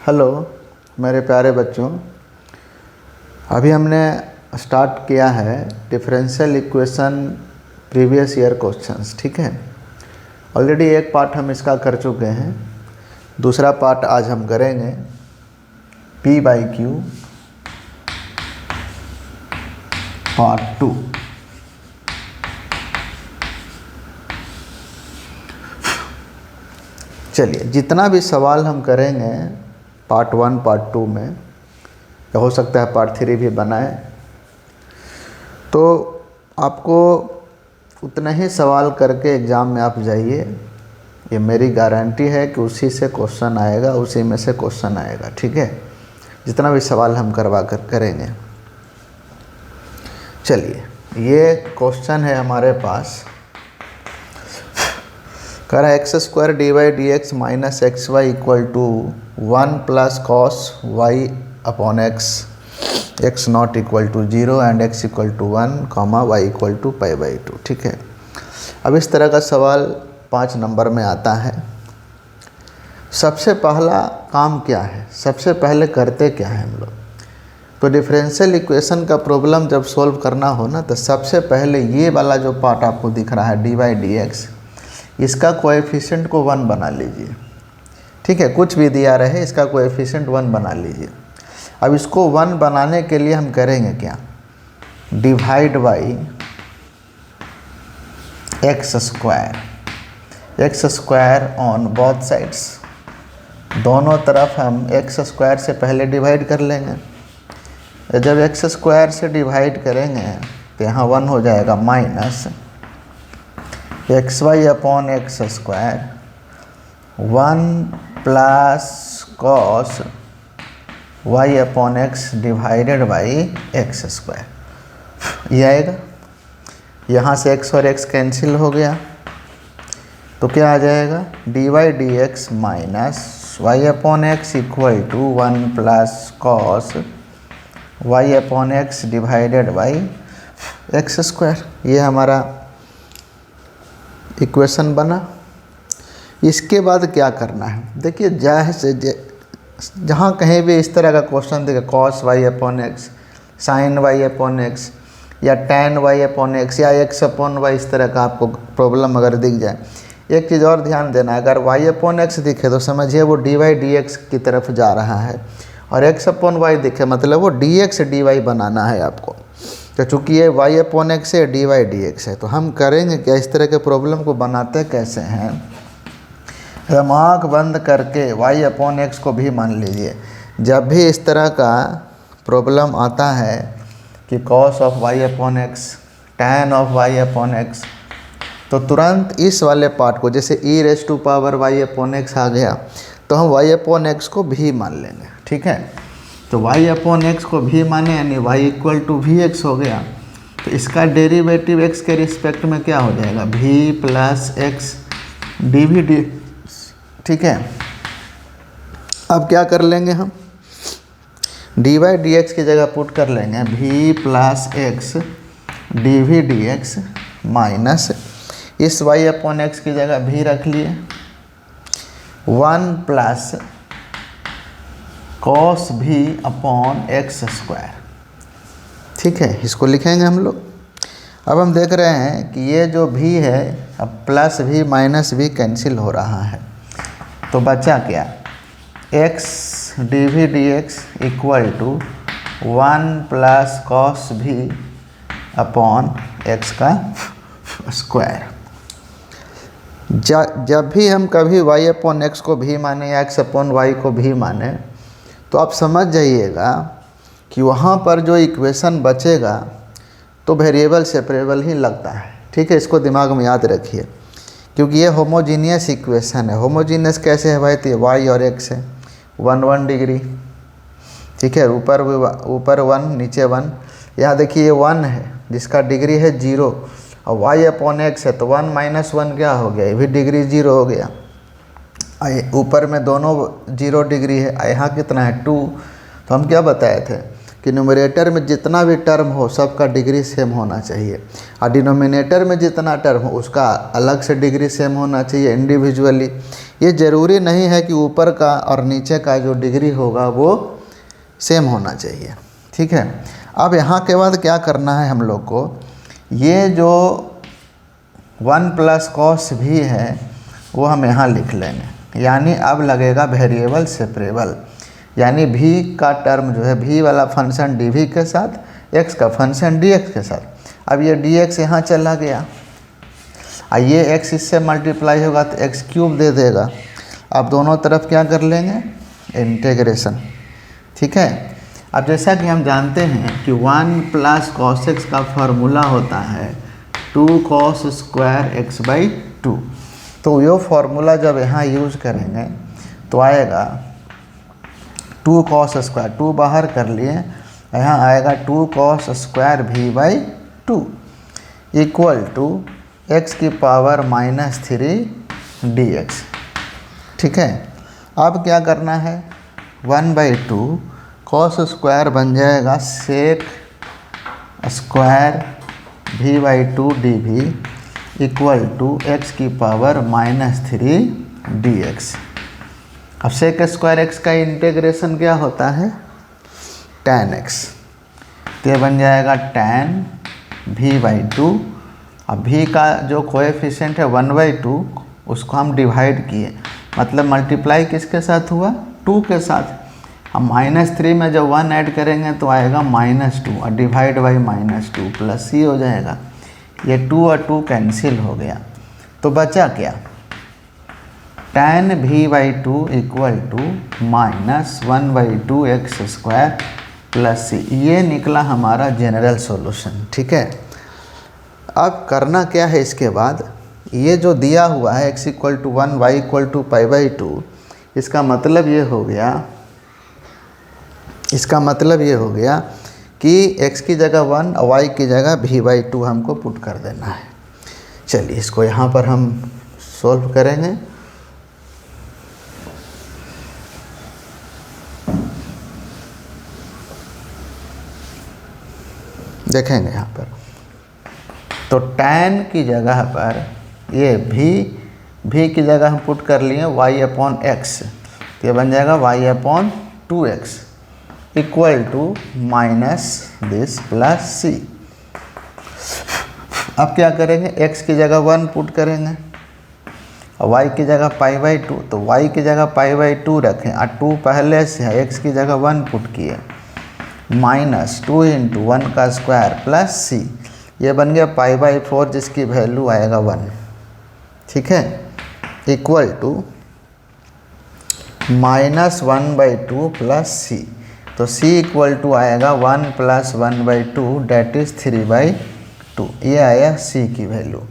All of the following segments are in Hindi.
हेलो मेरे प्यारे बच्चों, अभी हमने स्टार्ट किया है differential equation previous year questions. ठीक है, ऑलरेडी एक पार्ट हम इसका कर चुके हैं, दूसरा पार्ट आज हम करेंगे P/Q पार्ट 2। चलिए, जितना भी सवाल हम करेंगे पार्ट 1 पार्ट 2 में, या हो सकता है पार्ट 3 भी बनाए, तो आपको उतना ही सवाल करके एग्ज़ाम में आप जाइए। ये मेरी गारंटी है कि उसी से क्वेश्चन आएगा, उसी में से क्वेश्चन आएगा। ठीक है, जितना भी सवाल हम करवा कर करेंगे। चलिए, ये क्वेश्चन है हमारे पास, कह रहा है x² dy/dx minus xy equal to 1 plus cos y upon x, x not equal to 0 and x equal to 1 comma y equal to π/2। ठीक है, अब इस तरह का सवाल 5 नंबर में आता है। सबसे पहला काम क्या है, सबसे पहले करते क्या है हम लोग? तो डिफरेंशियल इक्वेशन का प्रॉब्लम जब सॉल्व करना हो ना, तो सबसे पहले ये वाला जो पार्ट आपको दिख रहा है dy/dx, इसका कोएफिशिएंट को 1 बना लीजिए। ठीक है, कुछ भी दिया रहे इसका कोएफिशिएंट 1 बना लीजिए। अब इसको 1 बनाने के लिए हम करेंगे क्या, divide by x² on both sides. दोनों तरफ हम x² से पहले डिवाइड कर लेंगे। जब x² से डिवाइड करेंगे तो यहाँ 1 हो जाएगा minus xy upon x² 1 plus cos y upon x divided by x²। ये आएगा, यहाँ से x और x कैंसिल हो गया, तो क्या आ जाएगा dy/dx minus y upon x equal to 1 plus cos y upon x divided by x²। ये हमारा इक्वेशन बना। इसके बाद क्या करना है, देखिए, जहाँ कहीं भी इस तरह का क्वेश्चन देखे, cos y upon x, sine y upon x, या tan y अपॉन x, या x अपॉन y, इस तरह का आपको प्रॉब्लम अगर दिख जाए, एक चीज़ और ध्यान देना, अगर y अपॉन x दिखे तो समझिए वो dy/dx की तरफ जा रहा है, और x अपॉन y दिखे मतलब वो dx dy बनाना है आपको। तो चूँकि ये y अपॉन x है, dy/dx है, तो हम करेंगे क्या, इस तरह के प्रॉब्लम को बनाते कैसे हैं, हम आँख बंद करके y अपॉन x को भी मान लीजिए। जब भी इस तरह का प्रॉब्लम आता है कि cos of y upon x, tan of y upon x, तो तुरंत इस वाले पार्ट को, जैसे e⁻y अपॉन x आ गया, तो हम y अपॉन x को भी मान लेंगे। ठीक है, तो y अपॉन x को भी माने, यानी y इक्वल टू vx हो गया, तो इसका डेरिवेटिव x के रिस्पेक्ट में क्या हो जाएगा, v प्लस x dv/dx। ठीक है, अब क्या कर लेंगे हम, dy/dx की जगह पुट कर लेंगे v plus x dv/dx minus इस y अपॉन x की जगह v रख लिए 1 plus cos v upon x²। ठीक है, इसको लिखेंगे हम लोग। अब हम देख रहे हैं कि ये जो v है, अब plus v minus v cancel हो रहा है, तो बचा क्या, x dv/dx equal to 1 plus cos v upon x का स्क्वायर। जब भी हम कभी y अपॉन x को भी माने या x अपॉन y को भी माने, तो आप समझ जाइएगा कि वहाँ पर जो इक्वेशन बचेगा तो वेरिएबल सेपरेबल ही लगता है। ठीक है, इसको दिमाग में याद रखिए, क्योंकि ये होमोजीनियस इक्वेशन है। होमोजीनियस कैसे है भाई, तो ये y और x है, 1 डिग्री। ठीक है, ऊपर 1 नीचे 1। यहाँ देखिए ये 1 है जिसका डिग्री है 0, और y अपॉन x है, तो 1 माइनस 1 क्या हो गया, ये भी डिग्री 0 हो गया। ऊपर में दोनों 0 डिग्री है, यहाँ कितना है 2। तो हम क्या बताए थे कि न्यूमरेटर में जितना भी टर्म हो सबका डिग्री सेम होना चाहिए, और डिनोमिनेटर में जितना टर्म हो उसका अलग से डिग्री सेम होना चाहिए इंडिविजुअली। ये ज़रूरी नहीं है कि ऊपर का और नीचे का जो डिग्री होगा वो सेम होना चाहिए। ठीक है, अब यहाँ के बाद क्या करना है हम लोग को, ये जो 1 प्लस कॉस भी है वो हम यहाँ लिख लेंगे, यानी अब लगेगा वेरिएबल सेपरेबल, यानी v का टर्म जो है v वाला फंक्शन dv के साथ, x का फंक्शन dx के साथ। अब ये dx यहाँ चला गया, और ये x इससे मल्टीप्लाई होगा तो x क्यूब दे देगा। अब दोनों तरफ क्या कर लेंगे, इंटीग्रेशन। ठीक है, अब जैसा कि हम जानते हैं कि 1 प्लस कॉस x का फार्मूला होता है 2 cos स्क्वायर x/2। तो ये फार्मूला जब यहाँ यूज करेंगे तो आएगा 2 cos स्क्वायर, 2 बाहर कर लिए, यहाँ आएगा 2 cos square v/2 equal to x की पावर -3 dx। ठीक है, अब क्या करना है, 1/2 cos स्क्वायर बन जाएगा sec square v/2 dv equal to x की पावर -3 dx। अब सेक स्क्वायर x का इंटीग्रेशन क्या होता है, tan x, तो ये बन जाएगा tan v/2। अब v का जो कोएफिशिएंट है 1/2 उसको हम डिवाइड किए, मतलब मल्टीप्लाई किसके साथ हुआ, 2 के साथ। हम -3 में जब 1 ऐड करेंगे तो आएगा -2 और डिवाइड बाई -2 प्लस c हो जाएगा। ये 2 और 2 कैंसिल हो गया, तो बचा क्या, tan v/2 equal to -1/2 x square plus c। ये निकला हमारा जनरल सॉल्यूशन। ठीक है, अब करना क्या है, इसके बाद ये जो दिया हुआ है x equal to 1 y equal to π/2, इसका मतलब ये हो गया, इसका मतलब ये हो गया कि x की जगह 1 और y की जगह v/2 हमको पुट कर देना है। चलिए इसको यहाँ पर हम सॉल्व करेंगे। देखेंगे यहाँ पर, तो tan की जगह पर ये v की जगह हम पुट कर लिए y/x, तो ये बन जाएगा y/2x equal to minus this plus c। अब क्या करेंगे, x की जगह 1 पुट करेंगे और y की जगह π/2, तो y की जगह π/2 रखें और 2 पहले से है, x की जगह 1 पुट किए, -2 × 1 का स्क्वायर प्लस c, ये बन गया π/4 जिसकी वैल्यू आएगा 1। ठीक है, इक्वल टू -1/2 प्लस c, तो c इक्वल टू आएगा 1 + 1/2 डेट इज़ 3/2। ये आया c की वैल्यू।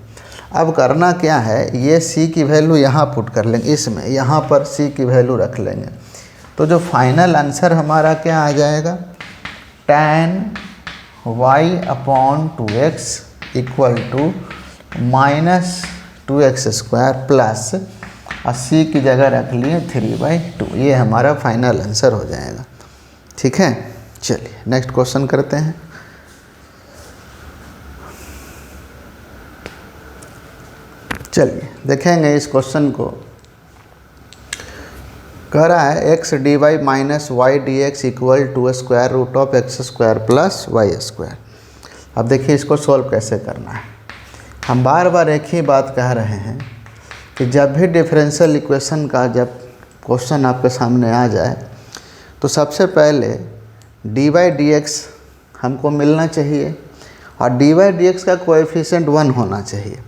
अब करना क्या है, ये c की वैल्यु यहाँ पुट कर लेंगे, इसमें यहाँ पर c की वैल्यू रख लेंगे, तो जो फाइनल आंसर हमारा क्या आ जाएगा, tan y/2x equal to -2x square plus और c की जगह रख लिए 3/2। ये हमारा फाइनल आंसर हो जाएगा। ठीक है, चलिए नेक्स्ट क्वेश्चन करते हैं। चलिए देखेंगे इस क्वेश्चन को, कह रहा है x dy minus y dx equal to square root of x square plus y square. अब देखिए इसको सॉल्व कैसे करना है। हम बार बार एक ही बात कह रहे हैं कि जब भी डिफरेंशियल इक्वेशन का जब क्वेश्चन आपके सामने आ जाए तो सबसे पहले dy dx हमको मिलना चाहिए और dy dx का कोएफिशिएंट 1 होना चाहिए।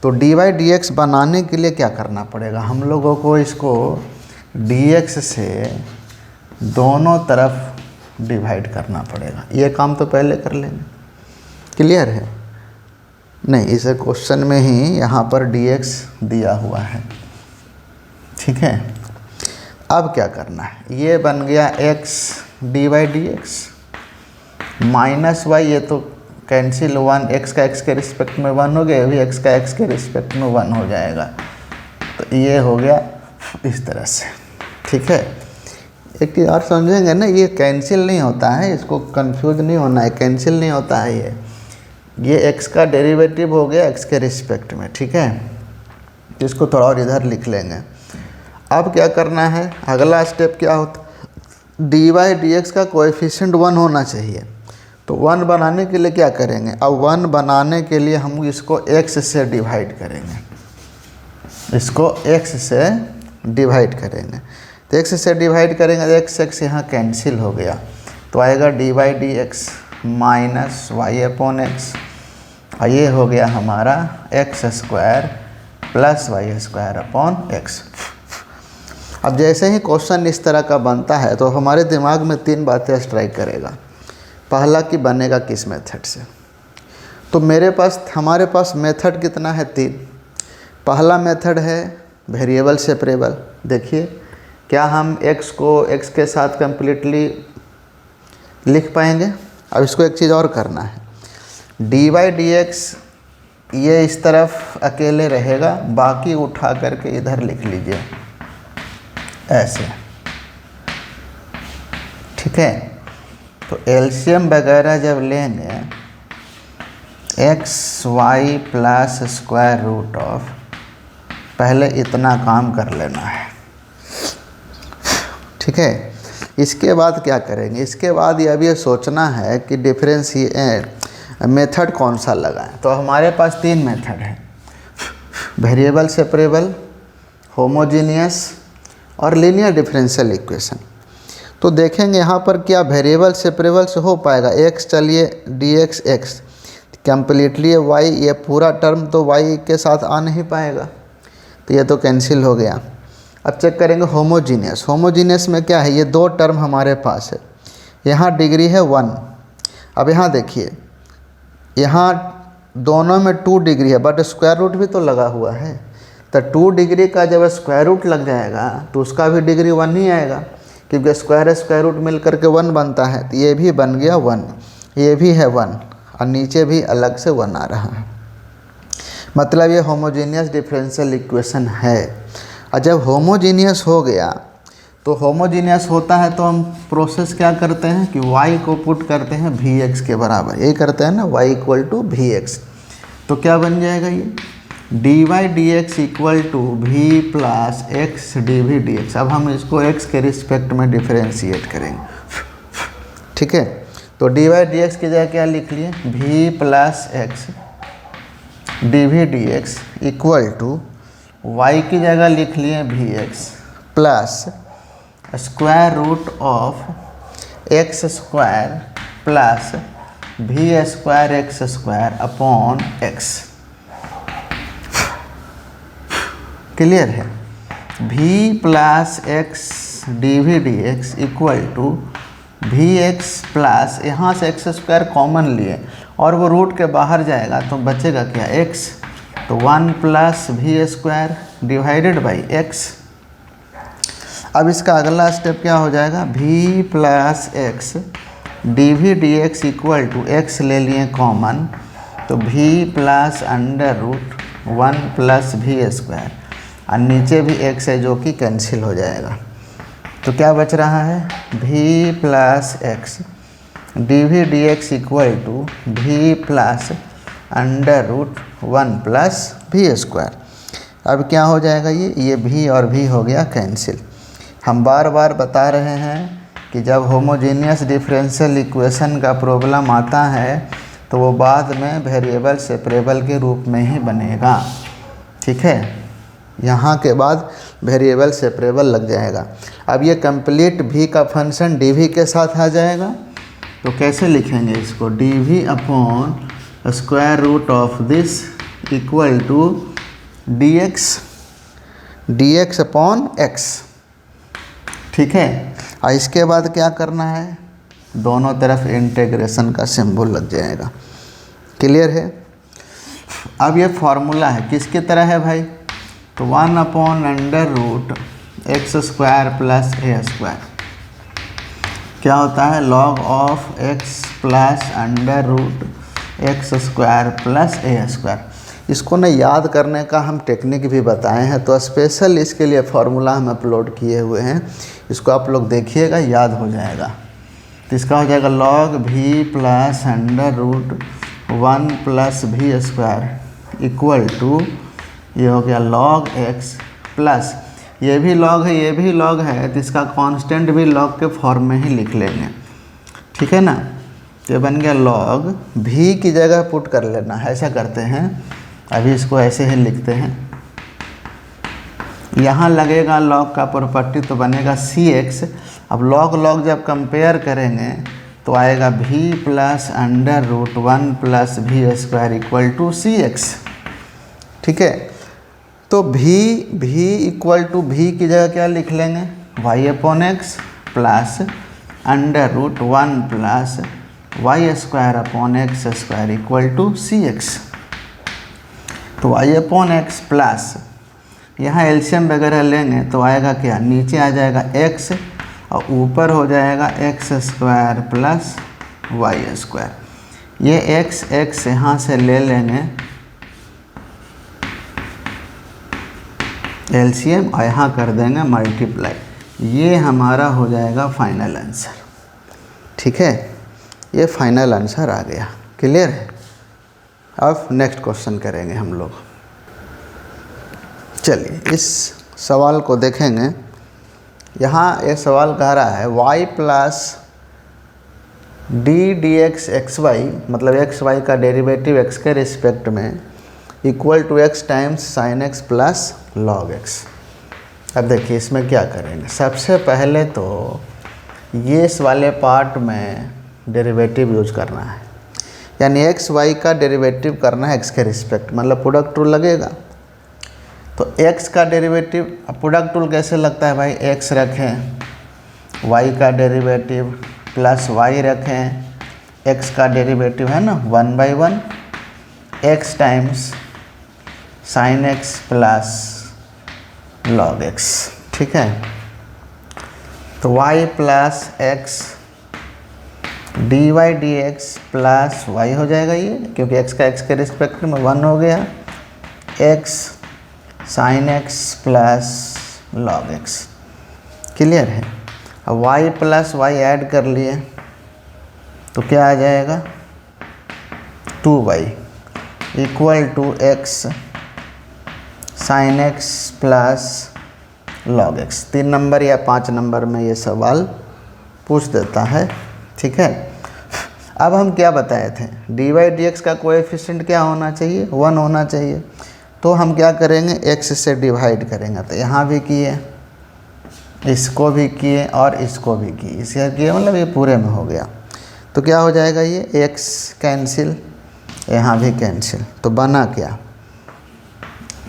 तो dy dx बनाने के लिए क्या करना पड़ेगा, हम लोगों को इसको dx से दोनों तरफ डिवाइड करना पड़ेगा। ये काम तो पहले कर लेंगे, क्लियर है? नहीं, इस क्वेश्चन में ही यहाँ पर dx दिया हुआ है। ठीक है, अब क्या करना है, ये बन गया x dy dx minus y, ये तो कैंसिल 1, x का x के रिस्पेक्ट में 1 हो गया, अभी x का x के रिस्पेक्ट में 1 हो जाएगा। तो ये हो गया इस तरह से। ठीक है, एक चीज़ और समझेंगे ना, ये कैंसिल नहीं होता है, इसको कंफ्यूज नहीं होना है, कैंसिल नहीं होता है ये x का डेरिवेटिव हो गया x के रिस्पेक्ट में, ठीक है। इसको थोड़ा और इधर लिख लेंगे। अब क्या करना है, अगला स्टेप क्या होता, dy dx का कोएफिशिएंट 1 होना चाहिए। तो 1 बनाने के लिए क्या करेंगे, अब 1 बनाने के लिए हम इसको x से डिवाइड करेंगे, इसको x से डिवाइड करेंगे। तो x से डिवाइड करेंगे तो x यहाँ कैंसिल हो गया, तो आएगा dy dx minus y upon x, और ये हो गया हमारा x square plus y square upon x. अब जैसे ही क्वेश्चन इस तरह का बनता है तो हमारे दिमाग में 3 बातें स्ट्राइक करेगा। पहला कि बनेगा किस मेथड से, तो हमारे पास मेथड कितना है, 3। पहला मेथड है वेरिएबल सेपरेबल। देखिए क्या हम x को x के साथ कम्प्लीटली लिख पाएंगे। अब इसको एक चीज़ और करना है, dy dx ये इस तरफ अकेले रहेगा, बाकी उठा करके इधर लिख लीजिए ऐसे, ठीक है। तो एलसीएम वगैरह जब लेंगे x y plus square root of, पहले इतना काम कर लेना है, ठीक है। इसके बाद क्या करेंगे, इसके बाद ये सोचना है कि मेथड कौन सा लगाएं। तो हमारे पास 3 मेथड है, वेरिएबल सेपरेबल, होमोजीनियस और लीनियर डिफरेंशियल इक्वेशन। तो देखेंगे यहाँ पर क्या वेरिएबल सेपरेबल से हो पाएगा, x चलिए dx x कम्प्लीटली y, ये पूरा टर्म तो y के साथ आ नहीं पाएगा, तो ये तो कैंसिल हो गया। अब चेक करेंगे होमोजीनियस। होमोजीनियस में क्या है, ये 2 टर्म हमारे पास है, यहाँ डिग्री है 1। अब यहाँ देखिए, यहाँ दोनों में 2 डिग्री है, बट स्क्वायर रूट भी तो लगा हुआ है। तो 2 डिग्री का जब स्क्वायर रूट लग जाएगा तो उसका भी डिग्री 1 ही आएगा, क्योंकि स्क्वायर रूट मिल करके 1 बनता है। तो ये भी बन गया 1, ये भी है 1, और नीचे भी अलग से 1 आ रहा है, मतलब ये होमोजीनियस डिफरेंशियल इक्वेशन है। और जब होमोजीनियस हो गया, तो होमोजीनियस होता है तो हम प्रोसेस क्या करते हैं कि y को पुट करते हैं vx के बराबर, यही करते हैं ना, y इक्वल टू vx। तो क्या बन जाएगा ये dy dx equal to v plus x dv dx। अब हम इसको x के रिस्पेक्ट में डिफरेंशिएट करेंगे, ठीक है। तो dy dx की जगह क्या लिख लिए, v plus x dv dx equal to y की जगह लिख लिए vx plus square root of x square plus v square x square upon x. Clear है, v plus x dv dx equal to vx plus, यहाँ से एक्स स्क्वायर कॉमन लिए और वो रूट के बाहर जाएगा तो बचेगा क्या, x। तो 1 plus v square divided by x। अब इसका अगला स्टेप क्या हो जाएगा, v plus x dv dx equal to x ले लिए कॉमन, तो v plus under root 1 plus v square, और नीचे भी x है जो कि कैंसिल हो जाएगा। तो क्या बच रहा है, v plus x dv dx equal to v plus under root 1 plus v square. अब क्या हो जाएगा, ये v और v हो गया कैंसिल। हम बार बार बता रहे हैं कि जब होमोजीनियस डिफरेंशियल इक्वेशन का प्रॉब्लम आता है तो वो बाद में वेरिएबल सेपरेबल के रूप में ही बनेगा, ठीक है। यहाँ के बाद वेरिएबल सेपरेबल लग जाएगा। अब ये कंप्लीट v का फंक्शन dv के साथ आ जाएगा, तो कैसे लिखेंगे इसको, dv upon square root of this equal to dx upon x, ठीक है। और इसके बाद क्या करना है, दोनों तरफ इंटीग्रेशन का सिंबल लग जाएगा। क्लियर है। अब ये फॉर्मूला है किसकी तरह है भाई, तो 1 upon under root x square plus a square क्या होता है, log of x plus under root x square plus a square. इसको ना याद करने का हम टेक्निक भी बताए हैं, तो स्पेशल इसके लिए फार्मूला हम अपलोड किए हुए हैं, इसको आप लोग देखिएगा, याद हो जाएगा। तो इसका हो जाएगा log v plus under root 1 plus v square equal to, ये हो गया log x प्लस, ये भी log है ये भी log है, तो इसका कांस्टेंट भी log के फॉर्म में ही लिख लेंगे, ठीक है ना। तो ये बन गया log v की जगह पुट कर लेना है, ऐसा करते हैं। अभी इसको ऐसे ही लिखते हैं, यहाँ लगेगा log का प्रॉपर्टी तो बनेगा cx। अब log जब कंपेयर करेंगे तो आएगा v plus under root 1 plus v square equal to cx, ठीक है। तो v इक्वल टू v की जगह क्या लिख लेंगे, y upon x plus under root 1 plus y square upon x square equal to cx। तो y अपॉन एक्स प्लस, यहाँ एल्शियम वगैरह लेंगे तो आएगा क्या, नीचे आ जाएगा x और ऊपर हो जाएगा x square plus y square. ये x यहाँ से ले लेंगे एलसीएम और यहाँ कर देंगे मल्टीप्लाई, ये हमारा हो जाएगा फाइनल आंसर, ठीक है। ये फाइनल आंसर आ गया, क्लियर है। अब नेक्स्ट क्वेश्चन करेंगे हम लोग। चलिए इस सवाल को देखेंगे। यहाँ एक सवाल कह रहा है y plus d d x x y, मतलब एक्स वाई का डेरिवेटिव x के रिस्पेक्ट में equal to x times sine x plus log x। अब देखिए इसमें क्या करेंगे, सबसे पहले तो ये इस वाले पार्ट में डेरिवेटिव यूज करना है, यानी एक्स वाई का डेरिवेटिव करना है x के रिस्पेक्ट, मतलब प्रोडक्ट रूल लगेगा। तो x का डेरिवेटिव, प्रोडक्ट रूल कैसे लगता है भाई, x रखें y का डेरिवेटिव प्लस y रखें x का डेरिवेटिव है ना 1/1 x times sine x plus log x, ठीक है। तो y plus x d y d x plus y हो जाएगा ये, क्योंकि x का x के रिस्पेक्ट में 1 हो गया, x sine x plus log x, clear है। अब y प्लस वाई ऐड कर लिए तो क्या आ जाएगा 2y equal to x sine x plus log x। 3 number या 5 नंबर में ये सवाल पूछ देता है, ठीक है। अब हम क्या बताए थे, डी वाई डी एक्स का कोएफिशिएंट क्या होना चाहिए, 1 होना चाहिए। तो हम क्या करेंगे, x से डिवाइड करेंगे। तो यहाँ भी किए, इसको भी किए और इसको भी किए, इसे किए, मतलब ये पूरे में हो गया। तो क्या हो जाएगा, ये x कैंसिल, यहाँ भी कैंसिल। तो बना क्या,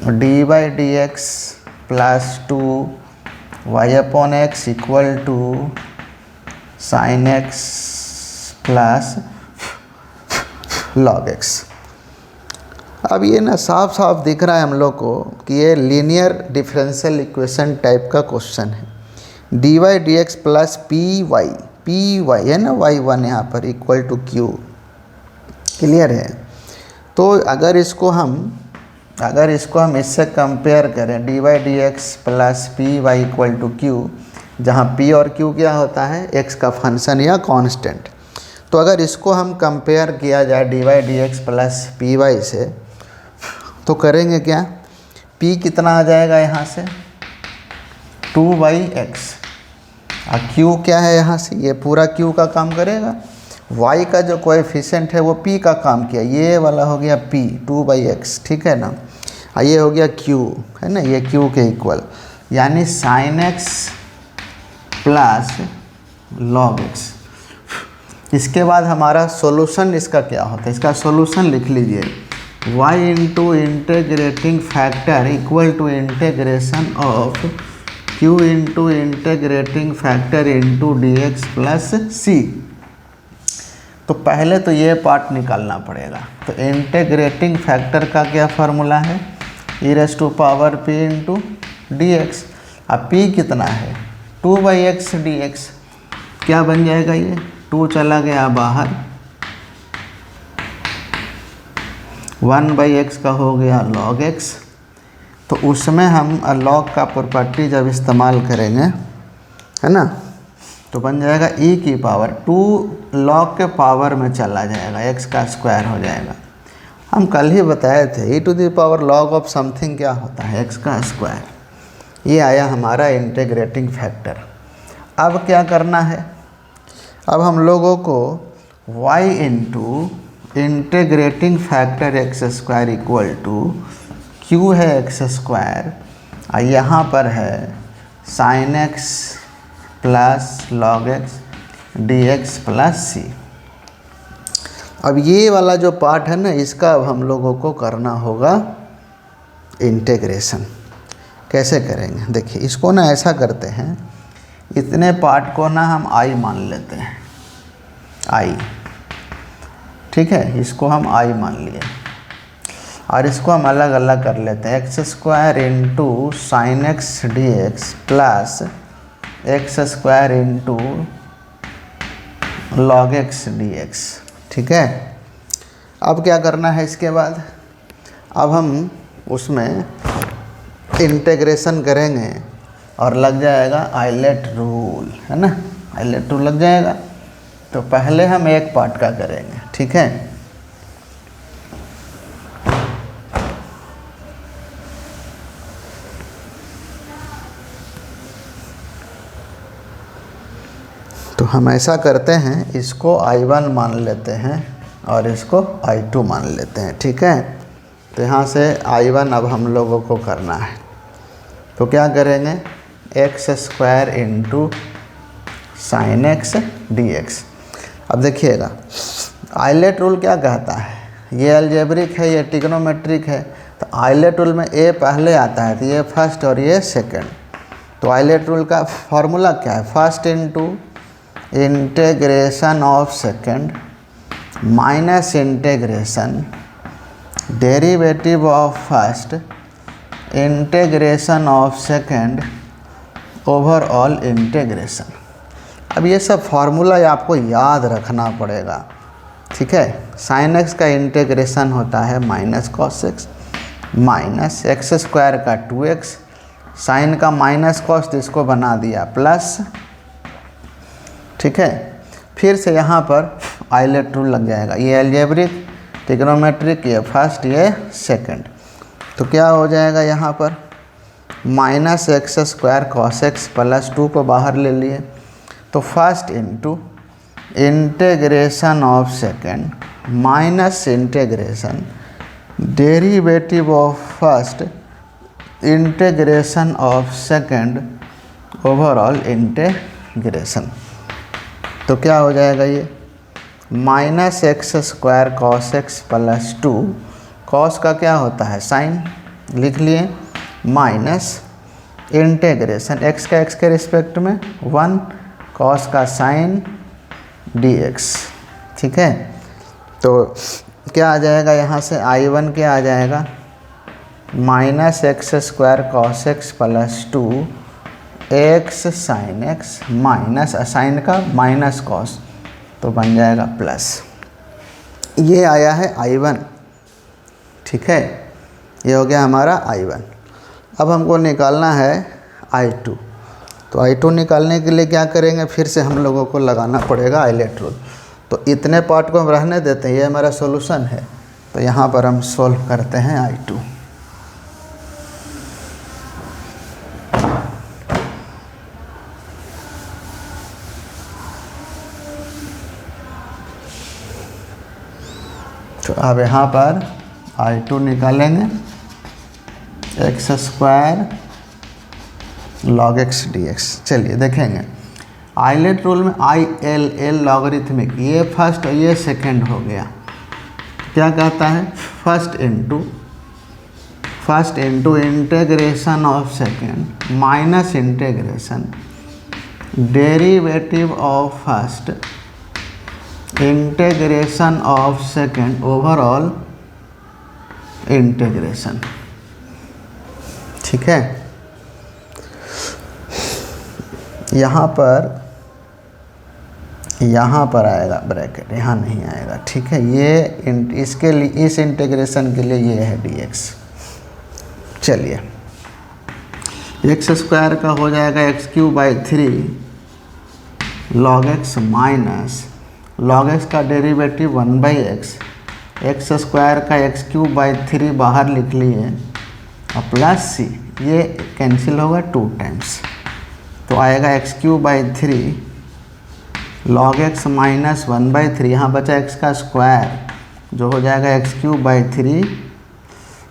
d by d x plus 2y upon x equal to sine x plus log x। अब ये ना साफ साफ दिख रहा है हम लोग को कि ये लीनियर डिफरेंशियल इक्वेशन टाइप का क्वेश्चन है। D y d x plus p y है ना, y1 यहाँ पर इक्वल टू q, क्लियर है। तो अगर इसको हम इससे कंपेयर करें, d y d x plus p y equal to q, जहाँ p और q क्या होता है, x का फंक्शन या कांस्टेंट। तो अगर इसको हम कंपेयर किया जाए d y d x plus p y से, तो करेंगे क्या, p कितना आ जाएगा यहाँ से 2/x, और q क्या है यहाँ से, ये पूरा q का काम करेगा। y का जो कोएफिशिएंट है वो p का काम किया, ये वाला हो गया p 2/x, ठीक है ना। और ये हो गया q है ना, ये q के इक्वल, यानी sine x plus log x। इसके बाद हमारा सॉल्यूशन इसका क्या होता है, इसका सॉल्यूशन लिख लीजिए, y into integrating factor equal to integration of q into integrating factor into d x plus c. तो पहले तो ये पार्ट निकालना पड़ेगा। तो इंटेग्रेटिंग फैक्टर का क्या फार्मूला है, e raise to power p into d x. अब p कितना है 2/x dx, क्या बन जाएगा, ये 2 चला गया बाहर, 1/x का हो गया log x। तो उसमें हम log का प्रॉपर्टी जब इस्तेमाल करेंगे, है ना, तो बन जाएगा e की पावर 2 log के पावर में चला जाएगा, x का स्क्वायर हो जाएगा। हम कल ही बताए थे e to the power log of something क्या होता है, x का स्क्वायर। ये आया हमारा इंटीग्रेटिंग फैक्टर। अब क्या करना है, अब हम लोगों को y into integrating factor x square equal to q है एक्स स्क्वायर, और यहाँ पर है sine x plus log x d x plus c. अब ये वाला जो पार्ट है ना, इसका अब हम लोगों को करना होगा इंटीग्रेशन। कैसे करेंगे, देखिए इसको ना ऐसा करते हैं, इतने पार्ट को ना हम i मान लेते हैं, i, ठीक है, इसको हम i मान लिए, और इसको हम अलग अलग कर लेते हैं। X square into sine x d x plus x square into log x d x, ठीक है। अब क्या करना है इसके बाद, अब हम उसमें इंटीग्रेशन करेंगे और लग जाएगा आइलेट रूल, है ना, आइलेट रूल लग जाएगा। तो पहले हम एक पार्ट का करेंगे, ठीक है। तो हम ऐसा करते हैं, इसको I1 मान लेते हैं और इसको I2 मान लेते हैं, ठीक है। तो यहाँ से I1 अब हम लोगों को करना है, तो क्या करेंगे, x square into sine x d x. अब देखिएगा आइलेट रूल क्या कहता है, ये अलजेब्रिक है, ये ट्रिग्नोमेट्रिक है। तो आइलेट रूल में ए पहले आता है, तो ये फर्स्ट और ये सेकंड। तो आइलेट रूल का फॉर्मूला क्या है, first into integration of second minus integration derivative of first integration of second overall integration. अब ये सब फार्मूला आपको याद रखना पड़ेगा, ठीक है। साइन एक्स का इंटीग्रेशन होता है minus cos x, minus x square का 2x, साइन का माइनस कॉस, इसको बना दिया प्लस, ठीक है। फिर से यहाँ पर आइलेट रूल लग जाएगा, ये अलजेब्रिक, ट्रिग्नोमेट्रिक, ये फर्स्ट, ये सेकंड। तो क्या हो जाएगा यहाँ पर, minus x square cos x plus 2 को बाहर ले लिए, तो first into integration of second minus integration derivative of first integration of second overall integration. तो क्या हो जाएगा ये, minus x square cos x plus 2, cos का क्या होता है साइन, लिख लिए, माइनस इंटीग्रेशन एक्स का एक्स के रिस्पेक्ट में 1, कॉस का साइन dx, ठीक है। तो क्या आ जाएगा यहाँ से, I1 क्या आ जाएगा, minus x square cos x plus 2 x sine x minus sine का माइनस कॉस, तो बन जाएगा प्लस। ये आया है I1, ठीक है, ये हो गया हमारा I1। अब हमको निकालना है I2। तो I2 निकालने के लिए क्या करेंगे, फिर से हम लोगों को लगाना पड़ेगा आइलेट रूल। तो इतने पार्ट को हम रहने देते हैं, ये हमारा सॉल्यूशन है। तो यहाँ पर हम सॉल्व करते हैं I2। तो अब यहाँ पर I2 निकालेंगे, x square log x d x. चलिए देखेंगे, आइलेट रूल में IL लॉगरिथमिक, ये फर्स्ट और ये सेकंड हो गया। क्या कहता है, first into integration of second minus integration derivative of first integration of second overall integration, ठीक है। यहाँ पर यहाँ पर आएगा ब्रैकेट, यहाँ नहीं आएगा, ठीक है। ये इसके लिए, इस इंटीग्रेशन के लिए ये है dx। चलिए एक्स स्क्वायर का हो जाएगा x³ 3 log x minus log x का डेरिवेटिव 1/x, एक्स स्क्वायर का x³ बाहर लिख लिए और प्लस c, ये कैंसिल होगा 2 टाइम्स, तो आएगा x³ 3 log x माइनस 1/3, यहाँ बचा x का स्क्वायर जो हो जाएगा x³ 3,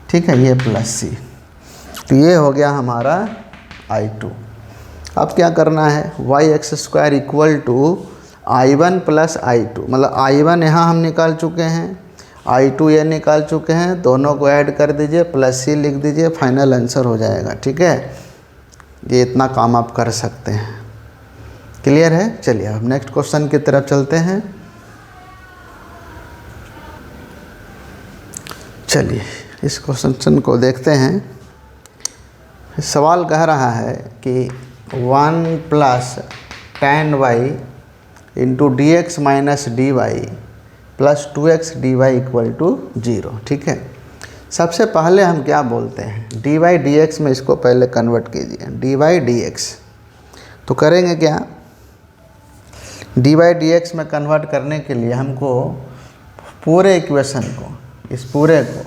ठीक है, ये प्लस c। तो ये हो गया हमारा I2। अब क्या करना है, y² equal to I1 plus I2, मतलब I1 यहाँ हम निकाल चुके हैं, I2 ये निकाल चुके हैं, दोनों को ऐड कर दीजिए, प्लस c लिख दीजिए, फाइनल आंसर हो जाएगा, ठीक है। ये इतना काम आप कर सकते हैं। क्लियर है? चलिए अब नेक्स्ट क्वेश्चन की तरफ चलते हैं। चलिए इस क्वेश्चन को देखते हैं। सवाल कह रहा है कि 1 plus tan y into dx minus dy plus 2x dy equal to 0, ठीक है। सबसे पहले हम क्या बोलते हैं, dy dx में इसको पहले कन्वर्ट कीजिए, dy dx। तो करेंगे क्या, dy dx में कन्वर्ट करने के लिए हमको पूरे इक्वेशन को, इस पूरे को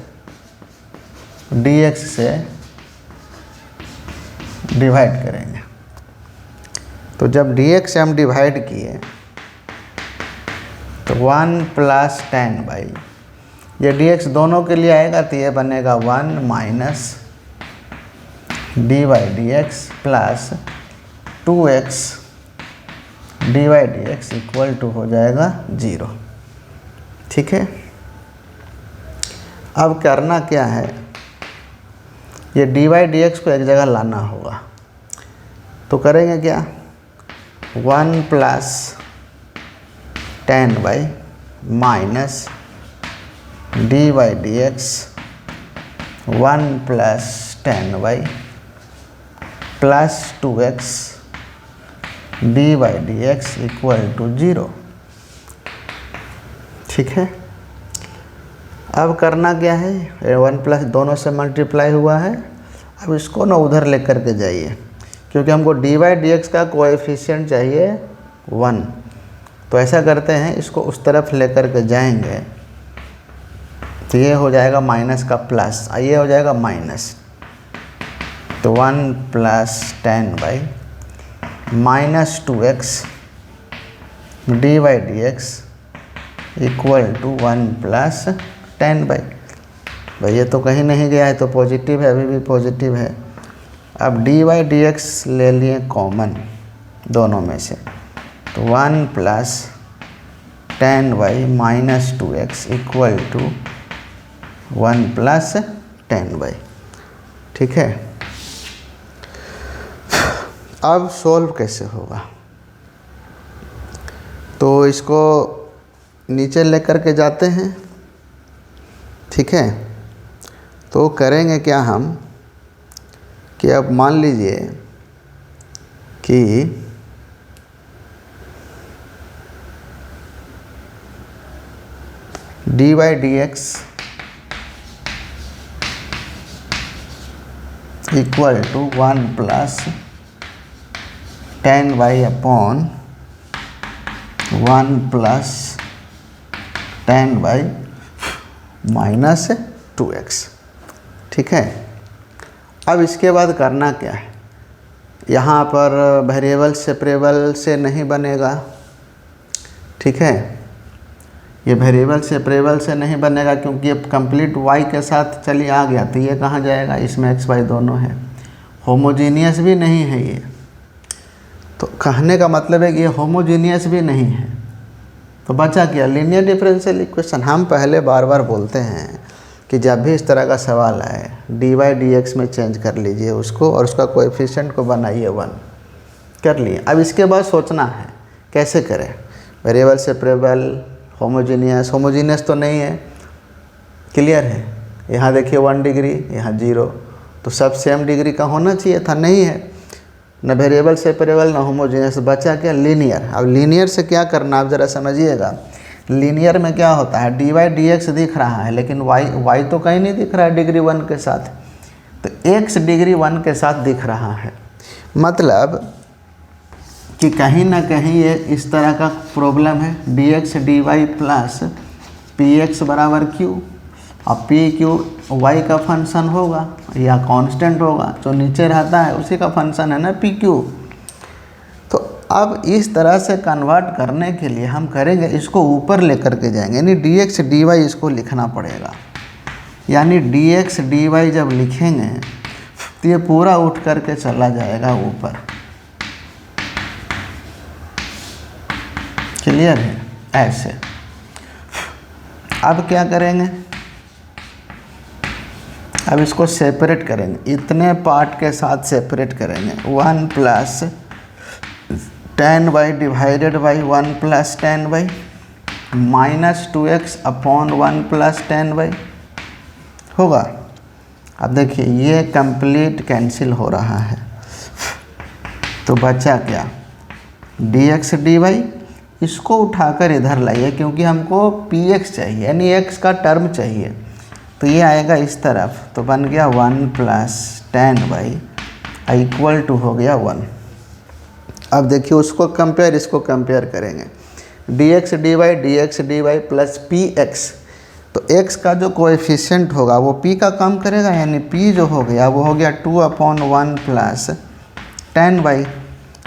dx से डिवाइड करेंगे। तो जब dx से हम डिवाइड किए तो 1 प्लस tan y, ये dx दोनों के लिए आएगा तो ये बनेगा 1 minus dy dx plus 2x dy dx equal to हो जाएगा 0, ठीक है। अब करना क्या है, ये dy dx को एक जगह लाना होगा, तो करेंगे क्या, 1 plus tan y minus dy dx 1 plus tan y plus 2x dy dx equal to 0, ठीक है। अब करना क्या है, 1 प्लस दोनों से मल्टीप्लाई हुआ है, अब इसको ना उधर लेकर के जाइए, क्योंकि हमको dy dx का कोएफिशिएंट चाहिए 1। तो ऐसा करते हैं, इसको उस तरफ लेकर के जाएंगे तो ये हो जाएगा माइनस का प्लस, ये हो जाएगा माइनस, तो 1 plus tan y minus 2x dy dx equal to 1 plus tan y। भाई ये तो कहीं नहीं गया है, तो पॉजिटिव है, अभी भी पॉजिटिव है। अब dy dx ले लिए कॉमन दोनों में से, तो 1 plus tan y minus 2x equal to 1 plus tan y, ठीक है। अब सॉल्व कैसे होगा, तो इसको नीचे लेकर के जाते हैं, ठीक है। तो करेंगे क्या हम कि अब मान लीजिए कि dy dx equal to 1 plus tan y upon 1 plus tan y minus 2x, ठीक है। अब इसके बाद करना क्या है, यहाँ पर वेरिएबल सेपरेबल से नहीं बनेगा, ठीक है। ये वेरिएबल सेपरेबल से नहीं बनेगा क्योंकि ये कंप्लीट y के साथ चलिए आ गया, तो ये कहाँ जाएगा, इसमें x y दोनों है, होमोजीनियस भी नहीं है ये। तो कहने का मतलब है कि ये होमोजीनियस भी नहीं है, तो बचा क्या, लीनियर डिफरेंशियल इक्वेशन। हम पहले बार बार बोलते हैं कि जब भी इस तरह का सवाल आए dy dx में चेंज कर लीजिए उसको, और उसका कोएफिशिएंट को बनाइए 1, कर लिए। अब इसके बाद सोचना है कैसे करें, वेरिएबल सेपरेबल, होमोजीनियस तो नहीं है, क्लियर है। यहाँ देखिए 1 डिग्री, यहाँ 0, तो सब सेम डिग्री का होना चाहिए था, नहीं है। न वेरिएबल सेपरेबल, न होमोजेनियस, बचा क्या, लीनियर। अब लीनियर से क्या करना आप ज़रा समझिएगा। लीनियर में क्या होता है, डी वाई डी एक्स दिख रहा है लेकिन वाई तो कहीं नहीं दिख रहा है डिग्री 1 के साथ, तो एक्स डिग्री 1 के साथ दिख रहा है। मतलब कि कहीं ना कहीं ये इस तरह का प्रॉब्लम है, d x d y plus p x बराबर क्यू। अब पी क्यू वाई का फंक्शन होगा या कांस्टेंट होगा, जो नीचे रहता है उसी का फंक्शन है ना पी क्यू। तो अब इस तरह से कन्वर्ट करने के लिए हम करेंगे, इसको ऊपर लेकर के जाएंगे, यानी डी एक्स डी वाई इसको लिखना पड़ेगा। यानी डी एक्स डी वाई जब लिखेंगे तो ये पूरा उठ करके चला जाएगा ऊपर। क्लियर है? ऐसे। अब क्या करेंगे, अब इसको सेपरेट करेंगे, इतने पार्ट के साथ सेपरेट करेंगे। 1 plus 10y divided by 1 plus 10y minus 2x upon 1 plus 10y होगा। अब देखिए ये कंप्लीट कैंसिल हो रहा है, तो बचा क्या, dx dy। इसको उठाकर इधर लाइए क्योंकि हमको px चाहिए, यानी x का टर्म चाहिए, तो ये आएगा इस तरफ, तो बन गया 1 प्लस 10y इक्वल टू हो गया 1। अब देखिए उसको कंपेयर, इसको कंपेयर करेंगे, dx dy प्लस px, तो x का जो कोएफिशिएंट होगा वो p का कम करेगा, यानी p जो हो गया वो हो गया 2/1 प्लस 10y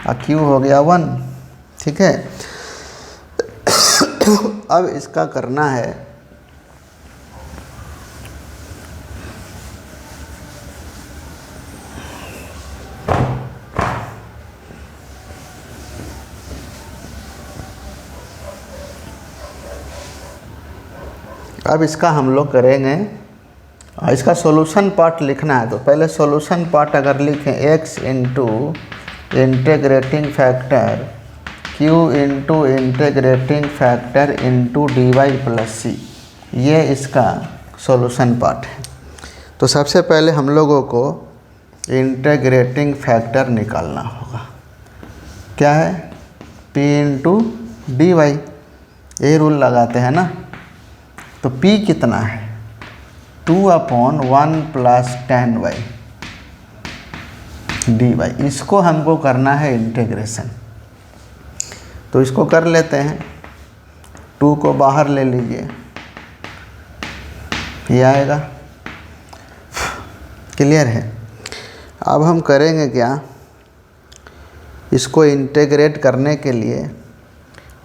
और q हो गया 1। ठीक है। अब इसका करना है, अब इसका हम लोग करेंगे, इसका सॉल्यूशन पार्ट लिखना है। तो पहले सॉल्यूशन पार्ट अगर लिखें, x into integrating factor q into integrating factor into d y plus c, ये इसका सॉल्यूशन पार्ट है। तो सबसे पहले हम लोगों को इंटीग्रेटिंग फैक्टर निकालना होगा। क्या है, p इंटू डी वाई, यही रूल लगाते हैं ना। तो p कितना है, 2/1 प्लस 10y dy। इसको हमको करना है इंटीग्रेशन, तो इसको कर लेते हैं। 2 को बाहर ले लीजिए, ये आएगा। क्लियर है? अब हम करेंगे क्या, इसको इंटीग्रेट करने के लिए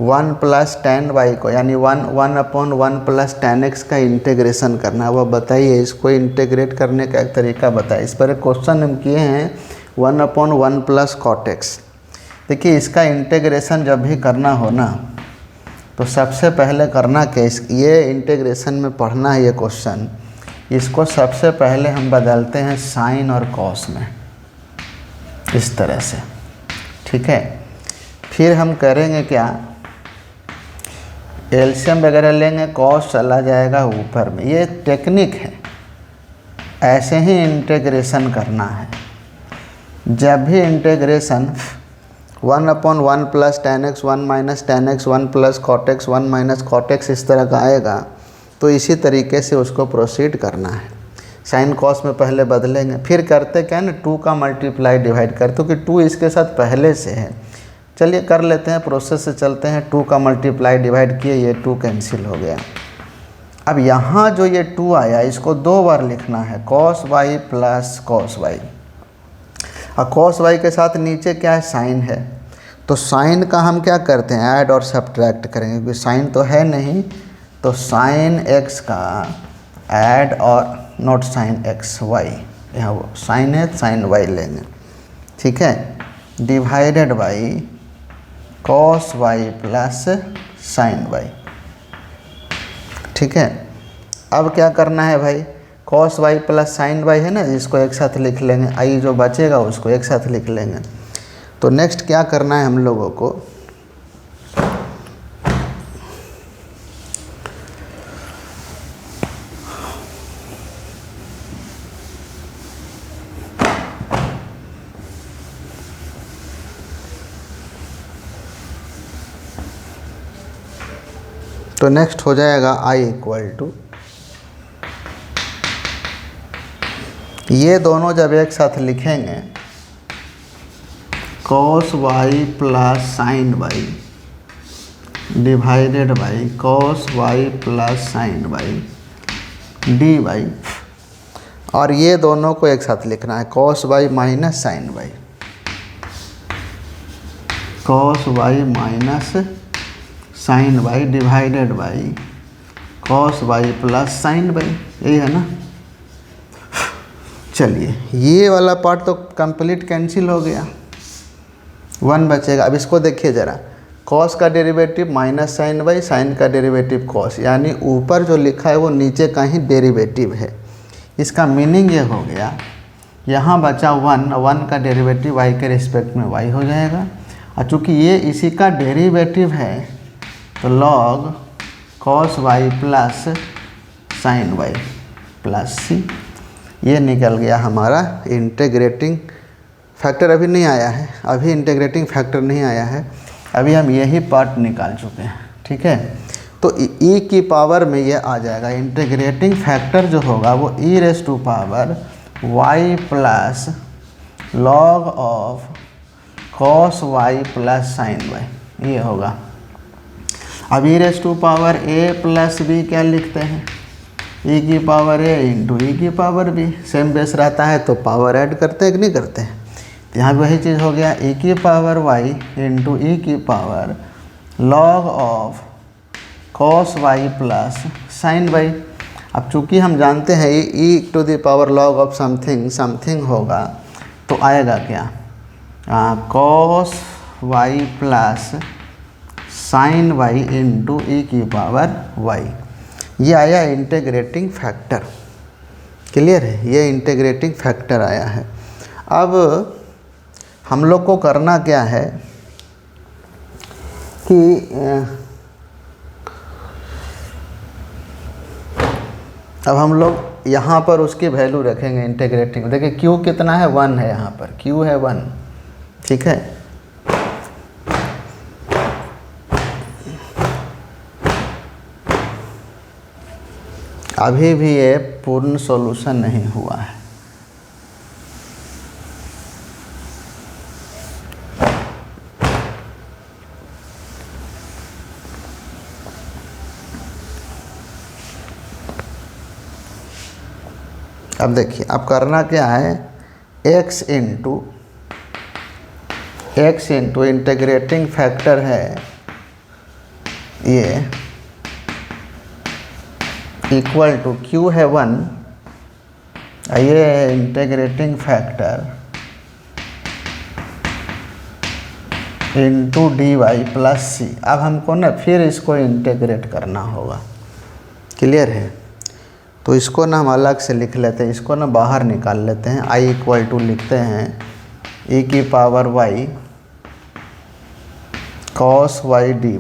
1 प्लस 10y को, यानी 1/1 प्लस 10x का इंटीग्रेशन करना है। वो बताइए, इसको इंटीग्रेट करने का एक तरीका बताइए। इस पर एक क्वेश्चन हम किए हैं 1/1 प्लस cot x। देखिए इसका इंटीग्रेशन जब भी करना हो ना, तो सबसे पहले करना क्या, ये इंटीग्रेशन में पढ़ना है ये क्वेश्चन, इसको सबसे पहले हम बदलते हैं साइन और कॉस में, इस तरह से। ठीक है। फिर हम करेंगे क्या, एलसीएम वगैरह लेंगे, कॉस चला जाएगा ऊपर में। ये टेक्निक है, ऐसे ही इंटीग्रेशन करना है। जब भी integration 1/1 plus 10x 1 minus 10x 1 plus cot x 1 minus cot x इस तरह का आएगा, तो इसी तरीके से उसको प्रोसीड करना है। साइन कॉस में पहले बदलेंगे, फिर करते क्या ना, 2 का मल्टीप्लाई डिवाइड करते, क्योंकि 2 इसके साथ पहले से है। चलिए कर लेते हैं, प्रोसेस से चलते हैं। 2 का मल्टीप्लाई डिवाइड किए, ये 2 कैंसिल हो गया। अब यहाँ जो ये 2 आया, इसको 2 बार लिखना है, cos y plus cos y। और cos y के साथ नीचे क्या है, साइन है, तो साइन का हम क्या करते हैं, ऐड और सब्ट्रैक्ट करेंगे, क्योंकि साइन तो है नहीं, तो साइन x का ऐड और नॉट साइन x y, यहाँ वो साइन है, साइन y लेंगे। ठीक है। Divided by cos y plus sine y। ठीक है। अब क्या करना है भाई, cos y plus sine y है ना, इसको एक साथ लिख लेंगे, आई जो बचेगा उसको एक साथ लिख लेंगे। तो नेक्स्ट क्या करना है हम लोगों को, तो नेक्स्ट हो जाएगा आई इक्वल टू, ये दोनों जब एक साथ लिखेंगे cos y plus sine y divided by cos y plus sine y D y, और ये दोनों को एक साथ लिखना है cos y minus sine y, cos y minus sine y divided by cos y plus sine y, यही है ना। चलिए ये वाला पार्ट तो कंप्लीट कैंसिल हो गया, 1 बचेगा। अब इसको देखिए ज़रा, cos का derivative minus sine y, sine का डेरिवेटिव cos, यानी ऊपर जो लिखा है वो नीचे का ही डेरिवेटिव है। इसका मीनिंग ये हो गया, यहाँ बचा 1 का डेरिवेटिव y के रिस्पेक्ट में y हो जाएगा, और चूँकि ये इसी का डेरिवेटिव है तो log cos y plus sine y plus c, ये निकल गया हमारा इंटीग्रेटिंग फैक्टर। अभी नहीं आया है, अभी इंटीग्रेटिंग फैक्टर नहीं आया है, अभी हम यही पार्ट निकाल चुके हैं, ठीक है। तो e की पावर में ये आ जाएगा, इंटीग्रेटिंग फैक्टर जो होगा वो e raise to power y plus log of cos y plus sine y, ये होगा। अब e raise to power a plus b क्या लिखते हैं, e की पावर a इंटू ई की पावर b, सेम बेस रहता है तो पावर ऐड करते हैं कि नहीं करते हैं। तो यहाँ वही चीज़ हो गया, e की पावर y इंटू ई की power log of cos y plus sine y. अब चूँकि हम जानते हैं e to the power log of something होगा, तो आएगा क्या, cos y plus sine y into e की पावर y, ये आया इंटीग्रेटिंग फैक्टर। क्लियर है, ये इंटीग्रेटिंग फैक्टर आया है। अब हम लोग को करना क्या है कि अब हम लोग यहाँ पर उसकी वैल्यू रखेंगे इंटीग्रेटिंग। देखिए q कितना है, 1 है, यहाँ पर q है 1, ठीक है। अभी भी ये पूर्ण सॉल्यूशन नहीं हुआ है, अब देखिए अब करना क्या है, x इंटू इंटीग्रेटिंग फैक्टर है ये इक्वल टू q है 1, ये है integrating factor into d y plus c. अब हमको ना फिर इसको इंटीग्रेट करना होगा, क्लियर है। तो इसको ना हम अलग से लिख लेते हैं, इसको ना बाहर निकाल लेते हैं। i इक्वल टू लिखते हैं e की power y cos y dy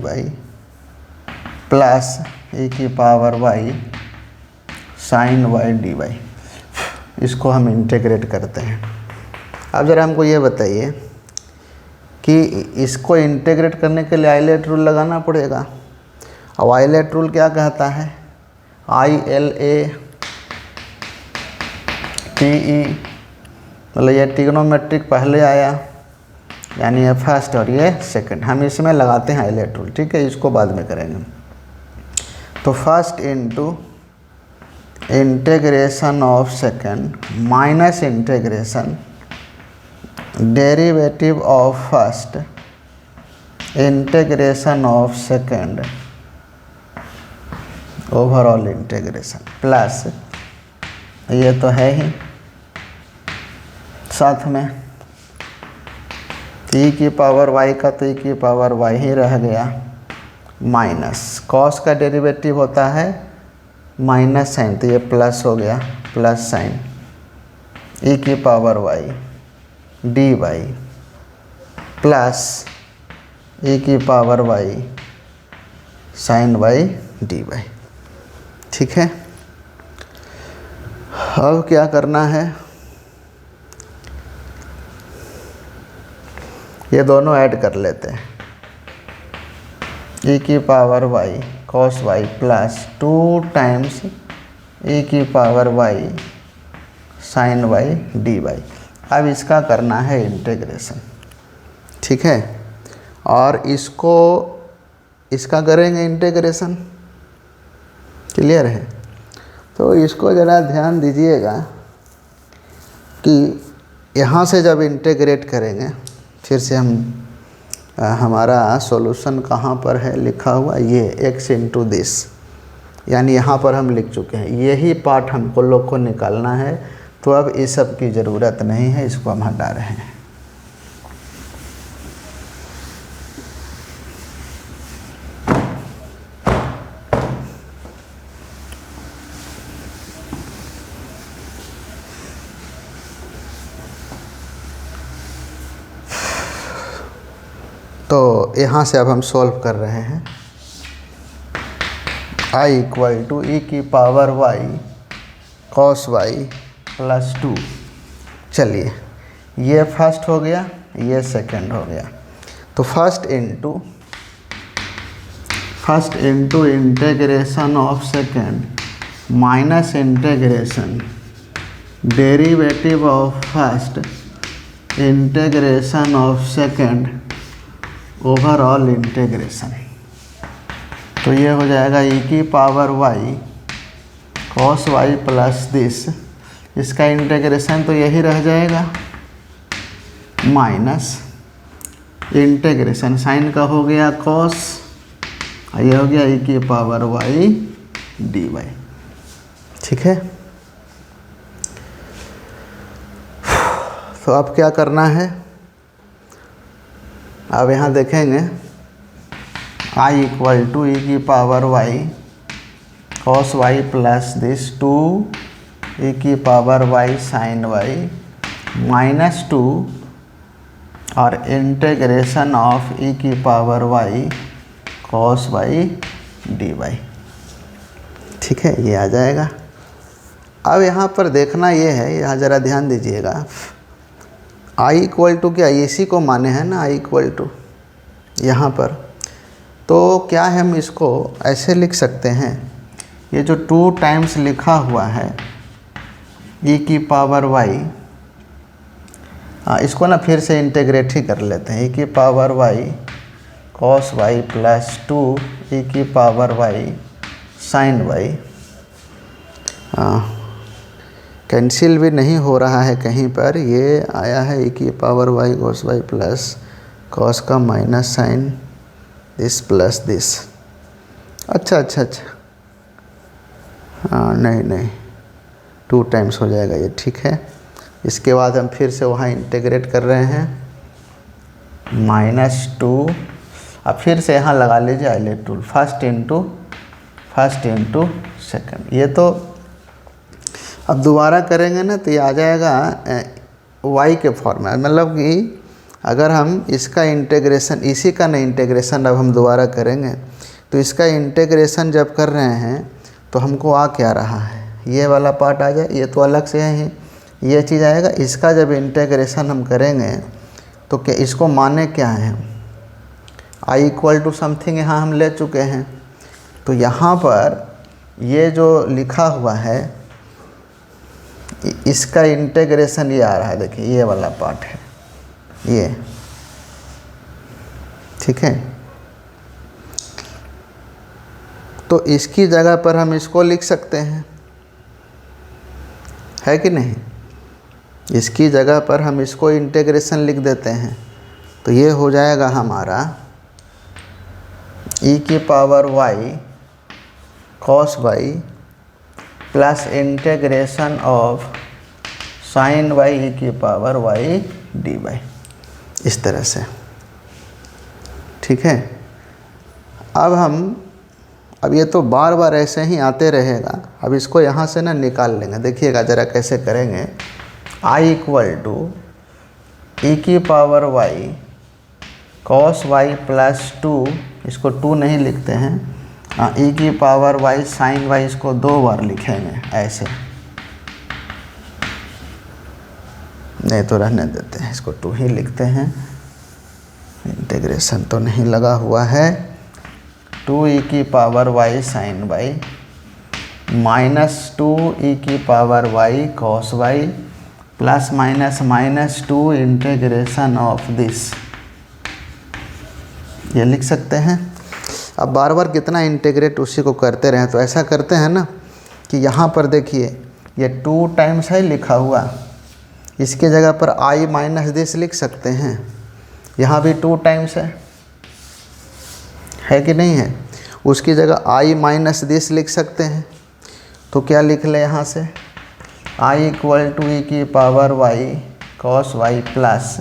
plus e की power y sine y dy। इसको हम इंटीग्रेट करते हैं। अब ज़रा हमको ये बताइए कि इसको इंटीग्रेट करने के लिए आइलेट रूल लगाना पड़ेगा। अब आइलेट रूल क्या कहता है, ILA TE, मतलब ये ट्रिग्नोमेट्रिक पहले आया, यानी ये फर्स्ट और ये सेकंड, हम इसमें लगाते हैं आइलेट रूल, ठीक है। इसको बाद में करेंगे। तो first into integration of second minus integration derivative of first integration of second overall integration plus ये तो है ही साथ में e की पावर y का, तो e की पावर y ही रह गया, माइनस cos का डेरिवेटिव होता है माइनस साइन, तो ये प्लस हो गया, प्लस साइन e की power y dy plus e की power y sine y dy, ठीक है। अब क्या करना है, ये दोनों ऐड कर लेते हैं, e की power y cos Y plus 2 times e की power Y sine y D y. अब इसका करना है इंटीग्रेशन, ठीक है। और इसका करेंगे इंटीग्रेशन, क्लियर है। तो इसको ज़रा ध्यान दीजिएगा कि यहाँ से जब इंटीग्रेट करेंगे, फिर से हमारा सॉल्यूशन कहाँ पर है लिखा हुआ, ये x इंटू दिस, यानी यहाँ पर हम लिख चुके हैं। यही पार्ट हमको लोग को निकालना है, तो अब इस सब की ज़रूरत नहीं है, इसको हम हटा रहे हैं। तो यहाँ से अब हम सॉल्व कर रहे हैं। I इक्वल टू ई की power Y cos Y plus 2। चलिए, ये फर्स्ट हो गया, ये सेकंड हो गया। तो first into integration of second minus integration derivative of first integration of second overall integration. तो ये हो जाएगा e की power Y cos Y plus this, इसका इंटीग्रेशन तो यही रह जाएगा, माइनस इंटीग्रेशन साइन का हो गया कॉस, ये हो गया e की पावर वाई डी वाई, ठीक है। तो अब क्या करना है, अब यहाँ देखेंगे I इक्वल टू ई की power Y cos Y plus this 2 ई की power Y sine Y minus 2 और इंटीग्रेशन ऑफ ई की power Y cos Y D Y, ठीक है। ये आ जाएगा। अब यहाँ पर देखना ये है, यहाँ ज़रा ध्यान दीजिएगा, I इक्वल टू क्या इसी को माने हैं ना, I इक्वल टू यहाँ पर। तो क्या है, हम इसको ऐसे लिख सकते हैं, ये जो 2 टाइम्स लिखा हुआ है e की पावर वाई, इसको ना फिर से इंटीग्रेट ही कर लेते हैं, e की power Y cos Y plus 2 e की power Y sine y. Cancel भी नहीं हो रहा है कहीं पर, ये आया है e की power Y cos Y plus cos का minus sine this plus this. अच्छा, नहीं 2 टाइम्स हो जाएगा ये, ठीक है। इसके बाद हम फिर से वहाँ इंटीग्रेट कर रहे हैं, -2। अब फिर से यहाँ लगा लीजिए ILATE tool, first into second. ये तो अब दोबारा करेंगे ना तो ये आ जाएगा y के फॉर्म में, मतलब कि अगर हम इसका इंटीग्रेशन, इसी का नहीं इंटीग्रेशन अब हम दोबारा करेंगे, तो इसका इंटीग्रेशन जब कर रहे हैं तो हमको आ क्या रहा है, ये वाला पार्ट आ जाए, ये तो अलग से है ही, ये चीज़ आएगा। इसका जब इंटीग्रेशन हम करेंगे तो क्या इसको माने क्या है, I इक्वल टू समथिंग यहाँ हम ले चुके हैं। तो यहाँ पर ये जो लिखा हुआ है इसका इंटीग्रेशन ये आ रहा है, देखिए ये वाला पार्ट है ये, ठीक है। तो इसकी जगह पर हम इसको लिख सकते हैं, है कि नहीं, इसकी जगह पर हम इसको इंटीग्रेशन लिख देते हैं। तो ये हो जाएगा हमारा e की power Y cos Y plus integration of sine y e की पावर वाई डी वाई, इस तरह से, ठीक है। अब ये तो बार बार ऐसे ही आते रहेगा। अब इसको यहाँ से ना निकाल लेंगे, देखिएगा ज़रा कैसे करेंगे। I इक्वल टू ई की power Y cos Y plus 2, इसको 2 नहीं लिखते हैं, ई की पावर वाई साइन वाई, इसको 2 बार लिखेंगे ऐसे, नहीं तो रहने देते हैं, इसको 2 ही लिखते हैं, इंटीग्रेशन तो नहीं लगा हुआ है। 2 ई की power Y sine Y minus 2 ई की power Y cos Y plus minus minus 2 integration of this, ये लिख सकते हैं। अब बार बार कितना इंटीग्रेट उसी को करते रहें, तो ऐसा करते हैं ना कि यहाँ पर देखिए ये 2 टाइम्स है लिखा हुआ, इसके जगह पर आई माइनस दिस लिख सकते हैं। यहाँ भी 2 टाइम्स है कि नहीं है, उसकी जगह आई माइनस दिस लिख सकते हैं। तो क्या लिख ले यहाँ से, आई इक्वल टू ई की power Y cos Y plus,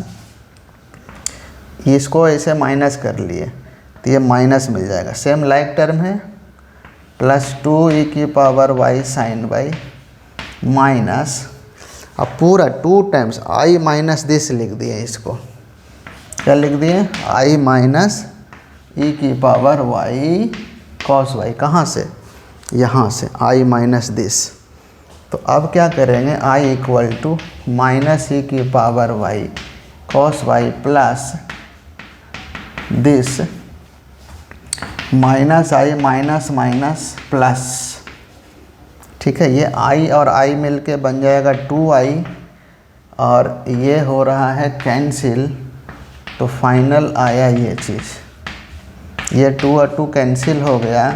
इसको ऐसे माइनस कर लिए तो ये माइनस मिल जाएगा, सेम लाइक टर्म है, प्लस 2 ई की power Y sine Y minus, अब पूरा 2 टाइम्स आई माइनस दिस लिख दिए, इसको क्या लिख दिए, आई माइनस ई की पावर वाई कॉस वाई, कहाँ से, यहाँ से आई माइनस दिस। तो अब क्या करेंगे, I equal to minus e की power Y cos Y plus this minus I minus minus plus, ठीक है। ये आई और आई मिलके बन जाएगा 2i और ये हो रहा है कैंसिल, तो फाइनल आया ये चीज़, ये 2 और 2 कैंसिल हो गया,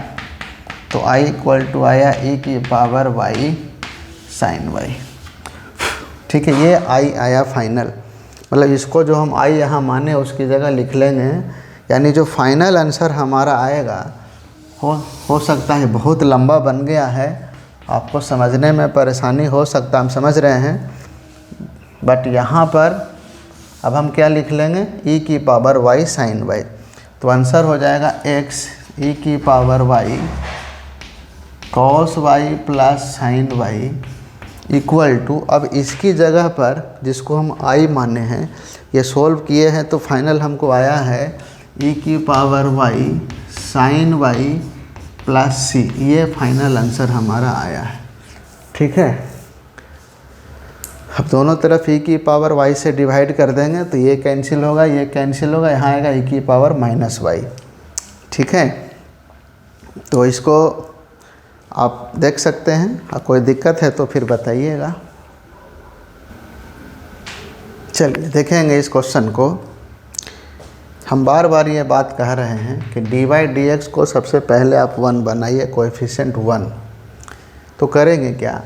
तो i इक्वल टू आया e की पावर y साइन y, ठीक है। ये i आया फाइनल, मतलब इसको जो हम i यहाँ माने उसकी जगह लिख लेंगे, यानी जो फाइनल आंसर हमारा आएगा हो सकता है बहुत लंबा बन गया है, आपको समझने में परेशानी हो सकता है, हम समझ रहे हैं, बट यहाँ पर अब हम क्या लिख लेंगे, e की पावर y साइन y, तो आंसर हो जाएगा x e की power y cos y plus sine y equal to, अब इसकी जगह पर जिसको हम i माने हैं ये सोल्व किए हैं, तो फाइनल हमको आया है e की power y sine y plus c, ये फाइनल आंसर हमारा आया है, ठीक है। अब दोनों तरफ e की पावर y से डिवाइड कर देंगे तो ये कैंसिल होगा, ये कैंसिल होगा, यहाँ आएगा e की पावर माइनस y, ठीक है। तो इसको आप देख सकते हैं, कोई दिक्कत है तो फिर बताइएगा। चलिए देखेंगे इस क्वेश्चन को। हम बार बार ये बात कह रहे हैं कि dy dx को सबसे पहले आप 1 बनाइए, कोएफिशिएंट 1। तो करेंगे क्या,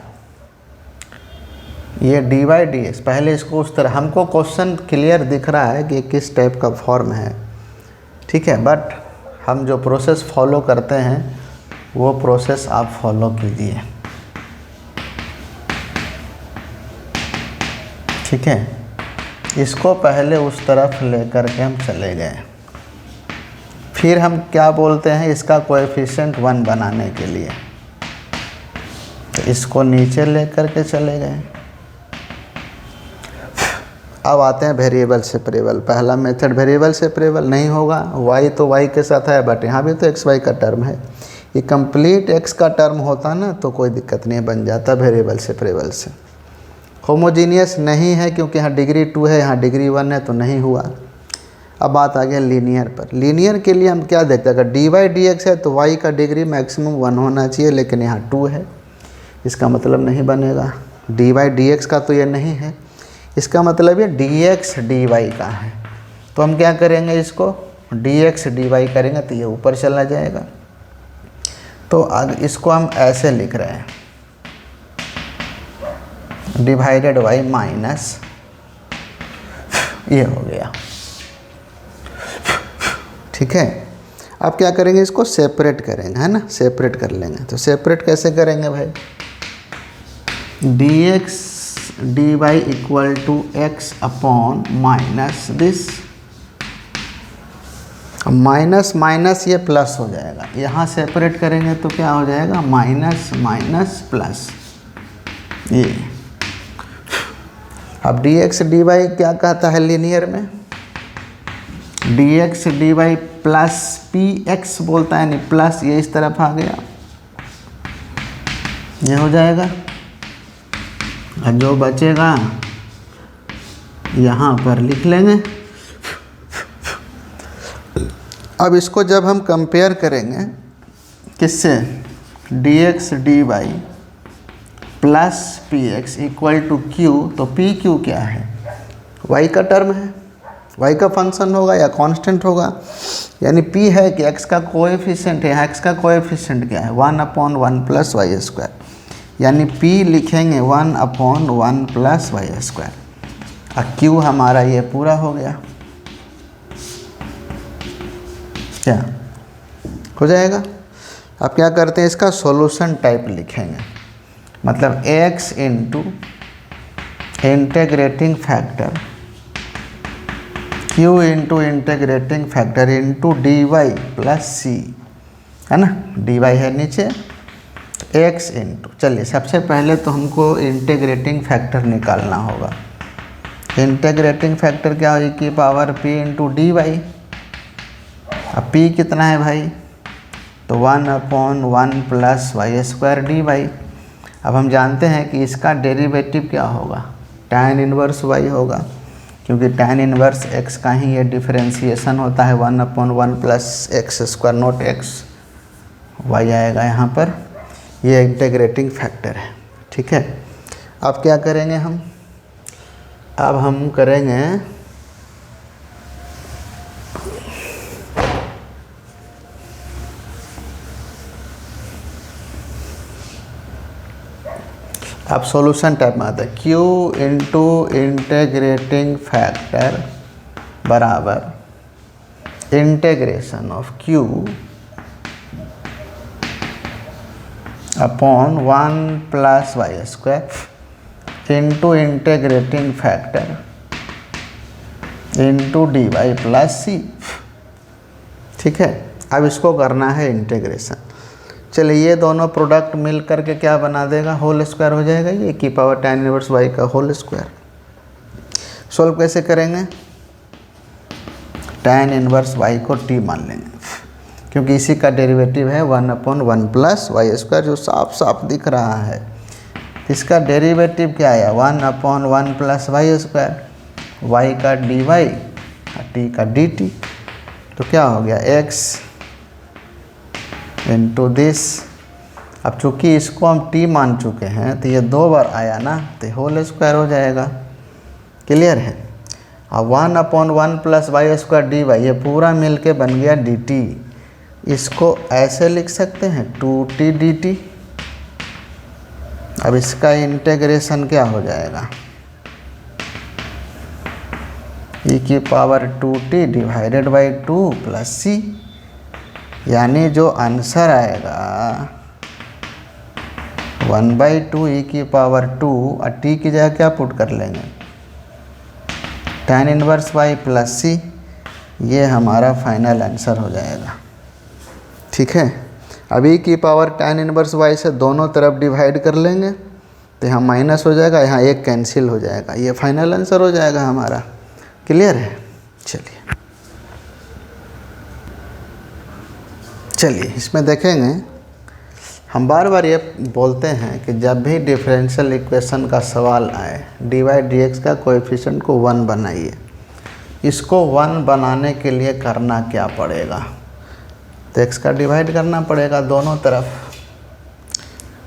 ये dy dx पहले इसको उस तरह, हमको क्वेश्चन क्लियर दिख रहा है कि किस टाइप का फॉर्म है, ठीक है, बट हम जो प्रोसेस फॉलो करते हैं वो प्रोसेस आप फॉलो कीजिए, ठीक है। इसको पहले उस तरफ लेकर के हम चले गए, फिर हम क्या बोलते हैं, इसका कोएफिशिएंट 1 बनाने के लिए तो इसको नीचे लेकर के चले गए। अब आते हैं वेरिएबल सेपरेबल। पहला मेथड वेरिएबल सेपरेबल नहीं होगा, y तो y के साथ है, बट यहाँ भी तो एक्स वाई का टर्म है, ये कंप्लीट x का टर्म होता ना तो कोई दिक्कत नहीं, बन जाता वेरिएबल सेपरेबल से। होमोजीनियस नहीं है क्योंकि यहाँ डिग्री 2 है, यहाँ डिग्री 1 है, तो नहीं हुआ। अब बात आ गया लीनियर पर। लीनियर के लिए हम क्या देखते हैं, अगर dy dx है तो y का डिग्री मैक्सिमम 1 होना चाहिए, लेकिन यहाँ 2 है, इसका मतलब नहीं बनेगा। dy dx का तो ये नहीं है, इसका मतलब ये dx dy का है, तो हम क्या करेंगे, इसको dx dy करेंगे तो ये ऊपर चला जाएगा। तो अब इसको हम ऐसे लिख रहे हैं, डिवाइडेड बाई माइनस, ये हो गया, ठीक है। अब क्या करेंगे, इसको सेपरेट करेंगे, है ना, सेपरेट कर लेंगे। तो सेपरेट कैसे करेंगे भाई, dx dy equal to x upon minus this, minus minus ये प्लस हो जाएगा, यहाँ सेपरेट करेंगे तो क्या हो जाएगा, माइनस माइनस प्लस, ये। अब dx dy क्या कहता है लीनियर में, dx dy प्लस px बोलता है, नहीं प्लस, ये इस तरफ आ गया, ये हो जाएगा। अब जो बचेगा यहाँ पर लिख लेंगे, अब इसको जब हम कंपेयर करेंगे किससे, dx dy plus p x equal to q, तो पी क्यू क्या है, y का टर्म है, y का फंक्शन होगा या कांस्टेंट होगा, यानी p है कि x का कोएफिशिएंट है, x का कोएफिशिएंट क्या है 1/1 प्लस वाई स्क्वायर, यानी p लिखेंगे 1/1 प्लस वाई स्क्वायर, और q हमारा ये पूरा हो गया, क्या हो जाएगा। अब क्या करते हैं, इसका सॉल्यूशन टाइप लिखेंगे, मतलब x into integrating factor q into integrating factor into d y plus c, है ना, डी वाई है नीचे, x इंटू, चलिए सबसे पहले तो हमको इंटेग्रेटिंग फैक्टर निकालना होगा। इंटेग्रेटिंग फैक्टर क्या होगी, की power p into d y, अब p कितना है भाई, तो 1/1 plus y square d y. अब हम जानते हैं कि इसका डेरिवेटिव क्या होगा, tan इनवर्स y होगा, क्योंकि tan इनवर्स x का ही ये डिफरेंशिएशन होता है 1/1 plus x square not x, y आएगा यहाँ पर, ये इंटेग्रेटिंग फैक्टर है, ठीक है। अब क्या करेंगे हम, अब हम करेंगे अब सॉल्यूशन टाइप में आता है, q इंटू इंटेग्रेटिंग फैक्टर बराबर integration of q upon 1 plus y square into integrating factor into d y plus c, ठीक है। अब इसको करना है इंटीग्रेशन, चलिए ये दोनों प्रोडक्ट मिल करके क्या बना देगा, होल स्क्वायर हो जाएगा, ये की पावर tan इनवर्स y का होल स्क्वायर। सॉल्व कैसे करेंगे, tan इनवर्स y को t मान लेंगे, क्योंकि इसी का डेरिवेटिव है 1/1 प्लस वाई स्क्वायर, जो साफ साफ दिख रहा है। इसका डेरिवेटिव क्या आया, 1/1 प्लस वाई स्क्वायर, y का dy और t का dt, तो क्या हो गया x इंटू दिस। अब चूँकि इसको हम t मान चुके हैं तो ये 2 बार आया ना, तो होल स्क्वायर हो जाएगा, क्लियर है। अब 1/1 plus y square d y, ये पूरा मिल के बन गया dt, इसको ऐसे लिख सकते हैं 2t dt। अब इसका इंटेग्रेशन क्या हो जाएगा, e की power 2t divided by 2 plus c, यानी जो आंसर आएगा 1/2 e की पावर 2, और t की जगह क्या पुट कर लेंगे, tan inverse y plus c, ये हमारा फाइनल आंसर हो जाएगा, ठीक है। अभी की पावर tan इनवर्स y से दोनों तरफ डिवाइड कर लेंगे तो यहाँ माइनस हो जाएगा, यहाँ एक कैंसिल हो जाएगा, ये फाइनल आंसर हो जाएगा हमारा, क्लियर है। चलिए इसमें देखेंगे, हम बार बार ये बोलते हैं कि जब भी डिफरेंशियल इक्वेशन का सवाल आए, डी वाई डी एक्स का कोएफिशिएंट को 1 बनाइए। इसको 1 बनाने के लिए करना क्या पड़ेगा, तो x का डिवाइड करना पड़ेगा दोनों तरफ,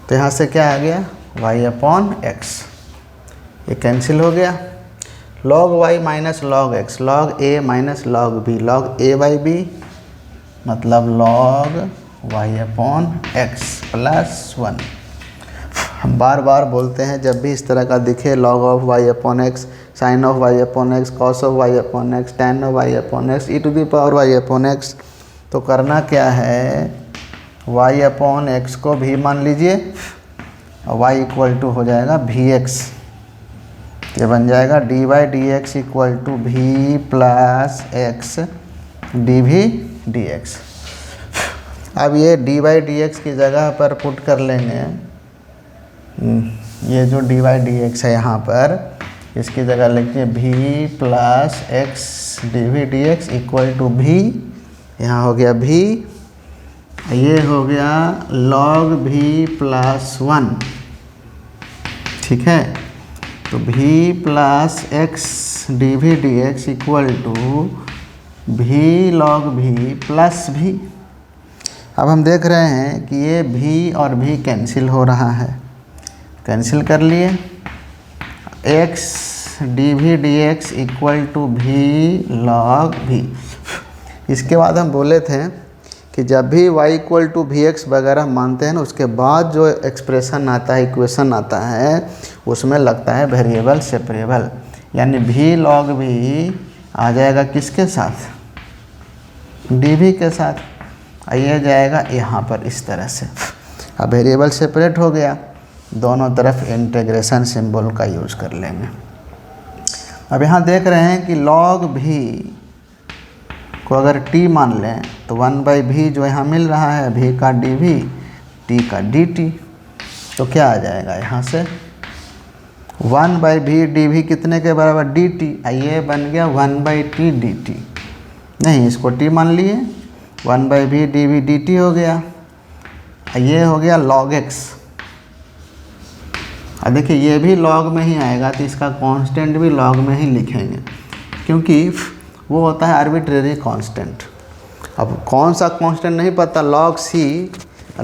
तो यहाँ से क्या आ गया y/x, ये कैंसिल हो गया, log y minus log x, log a minus log b, log a/b मतलब log y/x प्लस 1। हम बार बार बोलते हैं जब भी इस तरह का दिखे log of y/x, sin of y/x, cos of y/x, tan of y/x, e to the power y/x, तो करना क्या है, y/x को भी मान लीजिए, y इक्वल टू हो जाएगा vx, ये बन जाएगा dy dx equal to v plus x dv dx। अब ये dy dx की जगह पर पुट कर लेंगे, ये जो dy dx है यहाँ पर, इसकी जगह लिखिए v plus x dv dx equal to v, यहाँ हो गया v, ये हो गया log v प्लस 1, ठीक है। तो v plus x dv dx equal to v log v plus v. अब हम देख रहे हैं कि ये भी और भी कैंसिल हो रहा है, कैंसिल कर लिए। X d v d x equal to v log v. इसके बाद हम बोले थे कि जब भी y equal to v x वगैरह मानते हैं ना, उसके बाद जो एक्सप्रेशन आता है, इक्वेशन आता है, उसमें लगता है वेरिएबल सेपरेबल, यानी भी लॉग भी आ जाएगा किसके साथ, dv के साथ, ये जाएगा यहाँ पर इस तरह से। अब वेरिएबल सेपरेट हो गया, दोनों तरफ इंटीग्रेशन सिंबल का यूज़ कर लेंगे। अब यहाँ देख रहे हैं कि log भी को अगर t मान लें तो 1/v जो यहाँ मिल रहा है, v का dv, t का dt, तो क्या आ जाएगा यहाँ से 1/v dv कितने के बराबर dt, ये बन गया 1/t dt। नहीं, इसको t मान लिए, 1/v dv dt हो गया, ये हो गया log x। अब देखिए ये भी log में ही आएगा, तो इसका कांस्टेंट भी log में ही लिखेंगे, क्योंकि वो होता है आर्बिट्रेरी कांस्टेंट। अब कौन सा कांस्टेंट नहीं पता, log c,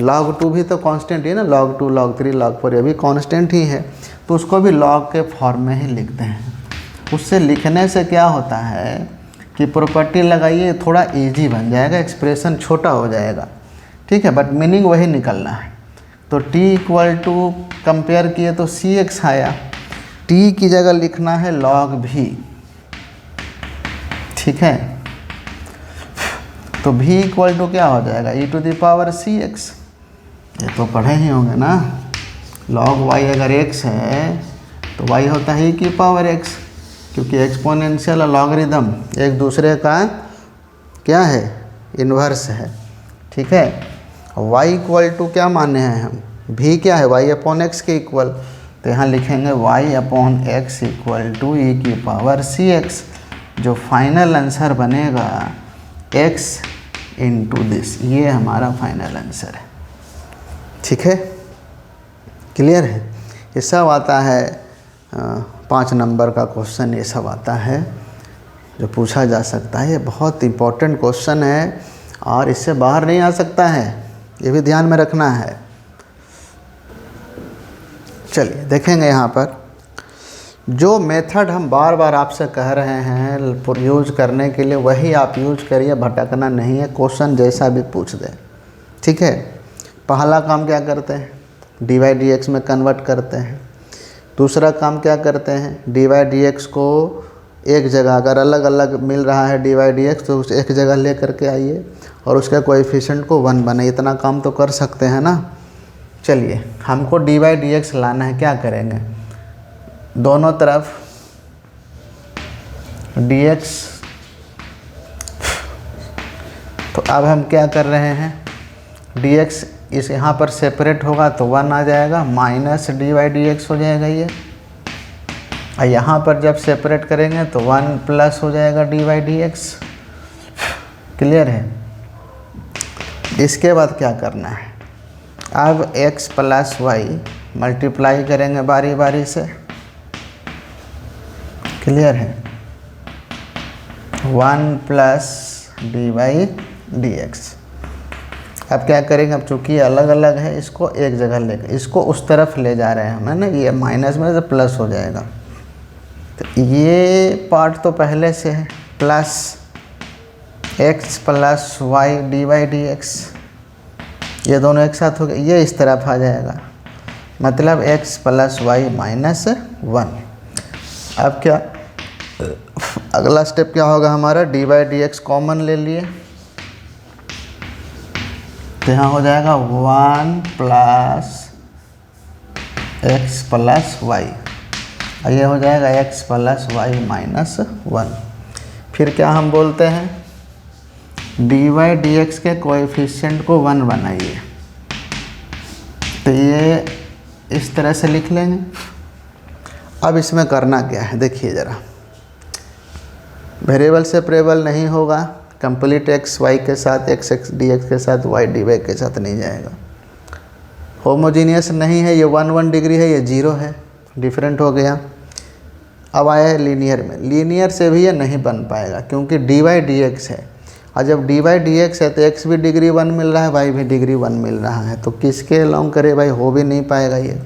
log 2 भी तो कांस्टेंट ही है ना, log 2 log 3 log 4 ये भी कांस्टेंट ही है, तो उसको भी log के फॉर्म में ही लिखते हैं। उससे लिखने से क्या होता है कि प्रॉपर्टी लगाइए, थोड़ा इजी बन जाएगा, एक्सप्रेशन छोटा हो जाएगा, ठीक है, बट मीनिंग वही निकलना है। तो t इक्वल टू कंपेयर किए तो cx आया, t की जगह लिखना है log v, ठीक है। तो v इक्वल टू क्या हो जाएगा, e to the power cx, ये तो पढ़े ही होंगे ना। log y अगर x है तो y होता है e की पावर x, क्योंकि एक्सपोनेंशियल और लॉगरिदम एक दूसरे का क्या है, इन्वर्स है, ठीक है। y इक्वल टू क्या माने हैं हम, v क्या है, y अपॉन एक्स के इक्वल, तो यहाँ लिखेंगे y upon x equal to e की पावर cx, जो फाइनल आंसर बनेगा x इंटू दिस, ये हमारा फाइनल आंसर है, ठीक है, क्लियर है। ये सब आता है 5 नंबर का क्वेश्चन, ये सब आता है जो पूछा जा सकता है। ये बहुत इम्पोर्टेंट क्वेश्चन है और इससे बाहर नहीं आ सकता है, ये भी ध्यान में रखना है। चलिए देखेंगे यहाँ पर जो मेथड हम बार बार आपसे कह रहे हैं यूज करने के लिए, वही आप यूज करिए, भटकना नहीं है, क्वेश्चन जैसा भी पूछ दे, ठीक है। पहला काम क्या करते हैं, dy dx में कन्वर्ट करते हैं। दूसरा काम क्या करते हैं, dy dx को एक जगह अगर अलग अलग मिल रहा है dy dx, तो उस एक जगह ले करके आइए और उसका कोएफिशिएंट को 1 बनाइए। इतना काम तो कर सकते हैं ना। चलिए हमको dy dx लाना है, क्या करेंगे, दोनों तरफ dx, तो अब हम क्या कर रहे हैं, dx इस यहाँ पर सेपरेट होगा तो 1 आ जाएगा, माइनस dy dx हो जाएगा ये, और यहाँ पर जब सेपरेट करेंगे तो 1 प्लस हो जाएगा dy dx, क्लियर है। इसके बाद क्या करना है, अब x प्लस वाई मल्टीप्लाई करेंगे बारी बारी से, क्लियर है, 1 प्लस dy dx। अब क्या करेंगे, अब चूँकि अलग अलग है, इसको एक जगह लेकर इसको उस तरफ ले जा रहे हैं हम, है ना, ये माइनस में से प्लस हो जाएगा। तो ये पार्ट तो पहले से है, plus x plus y dy dx, ये दोनों एक साथ हो गए, ये इस तरफ आ जाएगा, मतलब x प्लस वाई माइनस 1। अब क्या अगला स्टेप क्या होगा हमारा, dy dx कॉमन ले लिए, तो यहाँ हो जाएगा 1 प्लस एक्स प्लस वाई, ये हो जाएगा x प्लस वाई माइनस 1। फिर क्या हम बोलते हैं, dy dx के कोएफिशिएंट को 1 बनाइए, तो ये इस तरह से लिख लेंगे। अब इसमें करना क्या है, देखिए ज़रा, वेरिएबल सेपरेबल नहीं होगा, कंप्लीट एक्स वाई के साथ एक्स एक्स डी एक्स के साथ वाई डी वाई के साथ नहीं जाएगा। होमोजीनियस नहीं है, ये 1 1 डिग्री है, ये 0 है, डिफरेंट हो गया। अब आया है लीनियर में। लीनियर से भी ये नहीं बन पाएगा क्योंकि डी वाई डी एक्स है, और जब डी वाई डी एक्स है तो एक्स भी डिग्री 1 मिल रहा है, वाई भी डिग्री 1 मिल रहा है, तो किसके अलोंग करे भाई, हो भी नहीं पाएगा ये।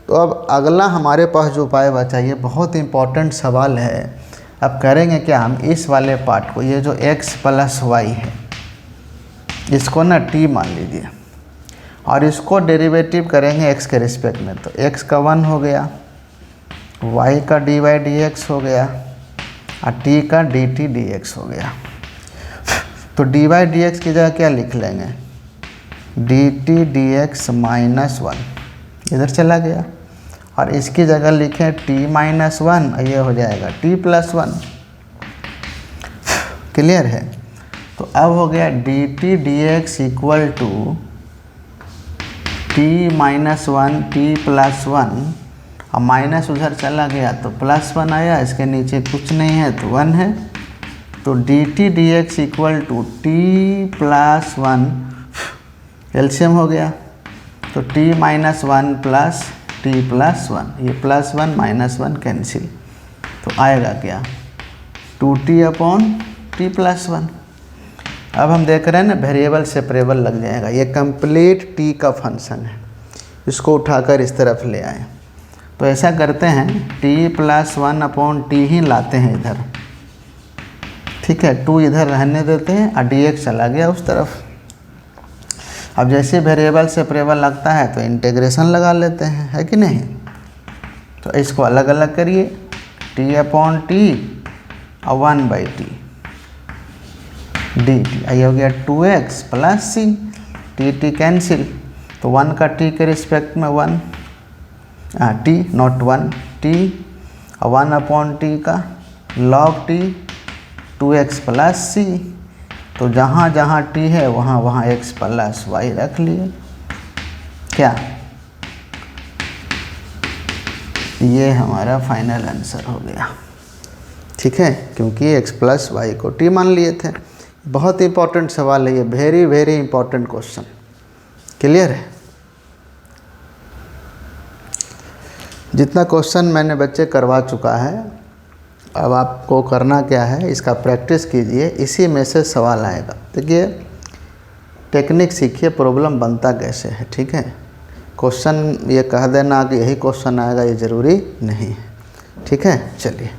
तो अब अगला हमारे पास जो उपाय बचा, ये बहुत इंपॉर्टेंट सवाल है। अब करेंगे क्या, हम इस वाले पार्ट को, ये जो x प्लस वाई है, इसको ना t मान लीजिए, और इसको डेरिवेटिव करेंगे x के रिस्पेक्ट में। तो x का 1 हो गया, y का dy dx हो गया, और t का dt dx हो गया। तो dy dx की जगह क्या लिख लेंगे, dt dx माइनस 1 इधर चला गया, और इसकी जगह लिखें t माइनस 1, ये हो जाएगा t प्लस 1। क्लियर है। तो अब हो गया dt dx equal to t minus 1 t plus 1, अब माइनस उधर चला गया तो प्लस 1 आया, इसके नीचे कुछ नहीं है तो 1 है। तो dt dx equal to t plus 1, LCM हो गया, तो t minus 1 plus t plus 1, ये प्लस 1 माइनस 1 कैंसिल, तो आएगा क्या, 2t अपॉन t प्लस 1। अब हम देख रहे हैं ना, वेरिएबल सेपरेबल लग जाएगा, ये कंप्लीट t का फंक्शन है, इसको उठाकर इस तरफ ले आए। तो ऐसा करते हैं, t प्लस 1 अपॉन t ही लाते हैं इधर, ठीक है, 2 इधर रहने देते हैं, और dx चला गया उस तरफ। अब जैसे वेरिएबल सेपरेबल लगता है तो इंटीग्रेशन लगा लेते हैं, है कि नहीं। तो इसको अलग अलग करिए, t अपॉन टी और 1/t dt, ये हो गया 2x plus c, t cancel, तो 1 का t के रिस्पेक्ट में 1, t नॉट 1 t, और 1 अपॉन t का log t, 2x plus c, तो जहाँ जहाँ t है वहाँ वहाँ x प्लस y रख लिए। क्या ये हमारा फाइनल आंसर हो गया, ठीक है, क्योंकि x प्लस वाई को t मान लिए थे। बहुत इंपॉर्टेंट सवाल है ये, very very important question. Clear है। जितना क्वेश्चन मैंने बच्चे करवा चुका है, अब आपको करना क्या है, इसका प्रैक्टिस कीजिए, इसी में से सवाल आएगा। देखिए टेक्निक सीखिए, प्रॉब्लम बनता कैसे है, ठीक है। क्वेश्चन ये कह देना कि यही क्वेश्चन आएगा, ये ज़रूरी नहीं है, ठीक है। चलिए।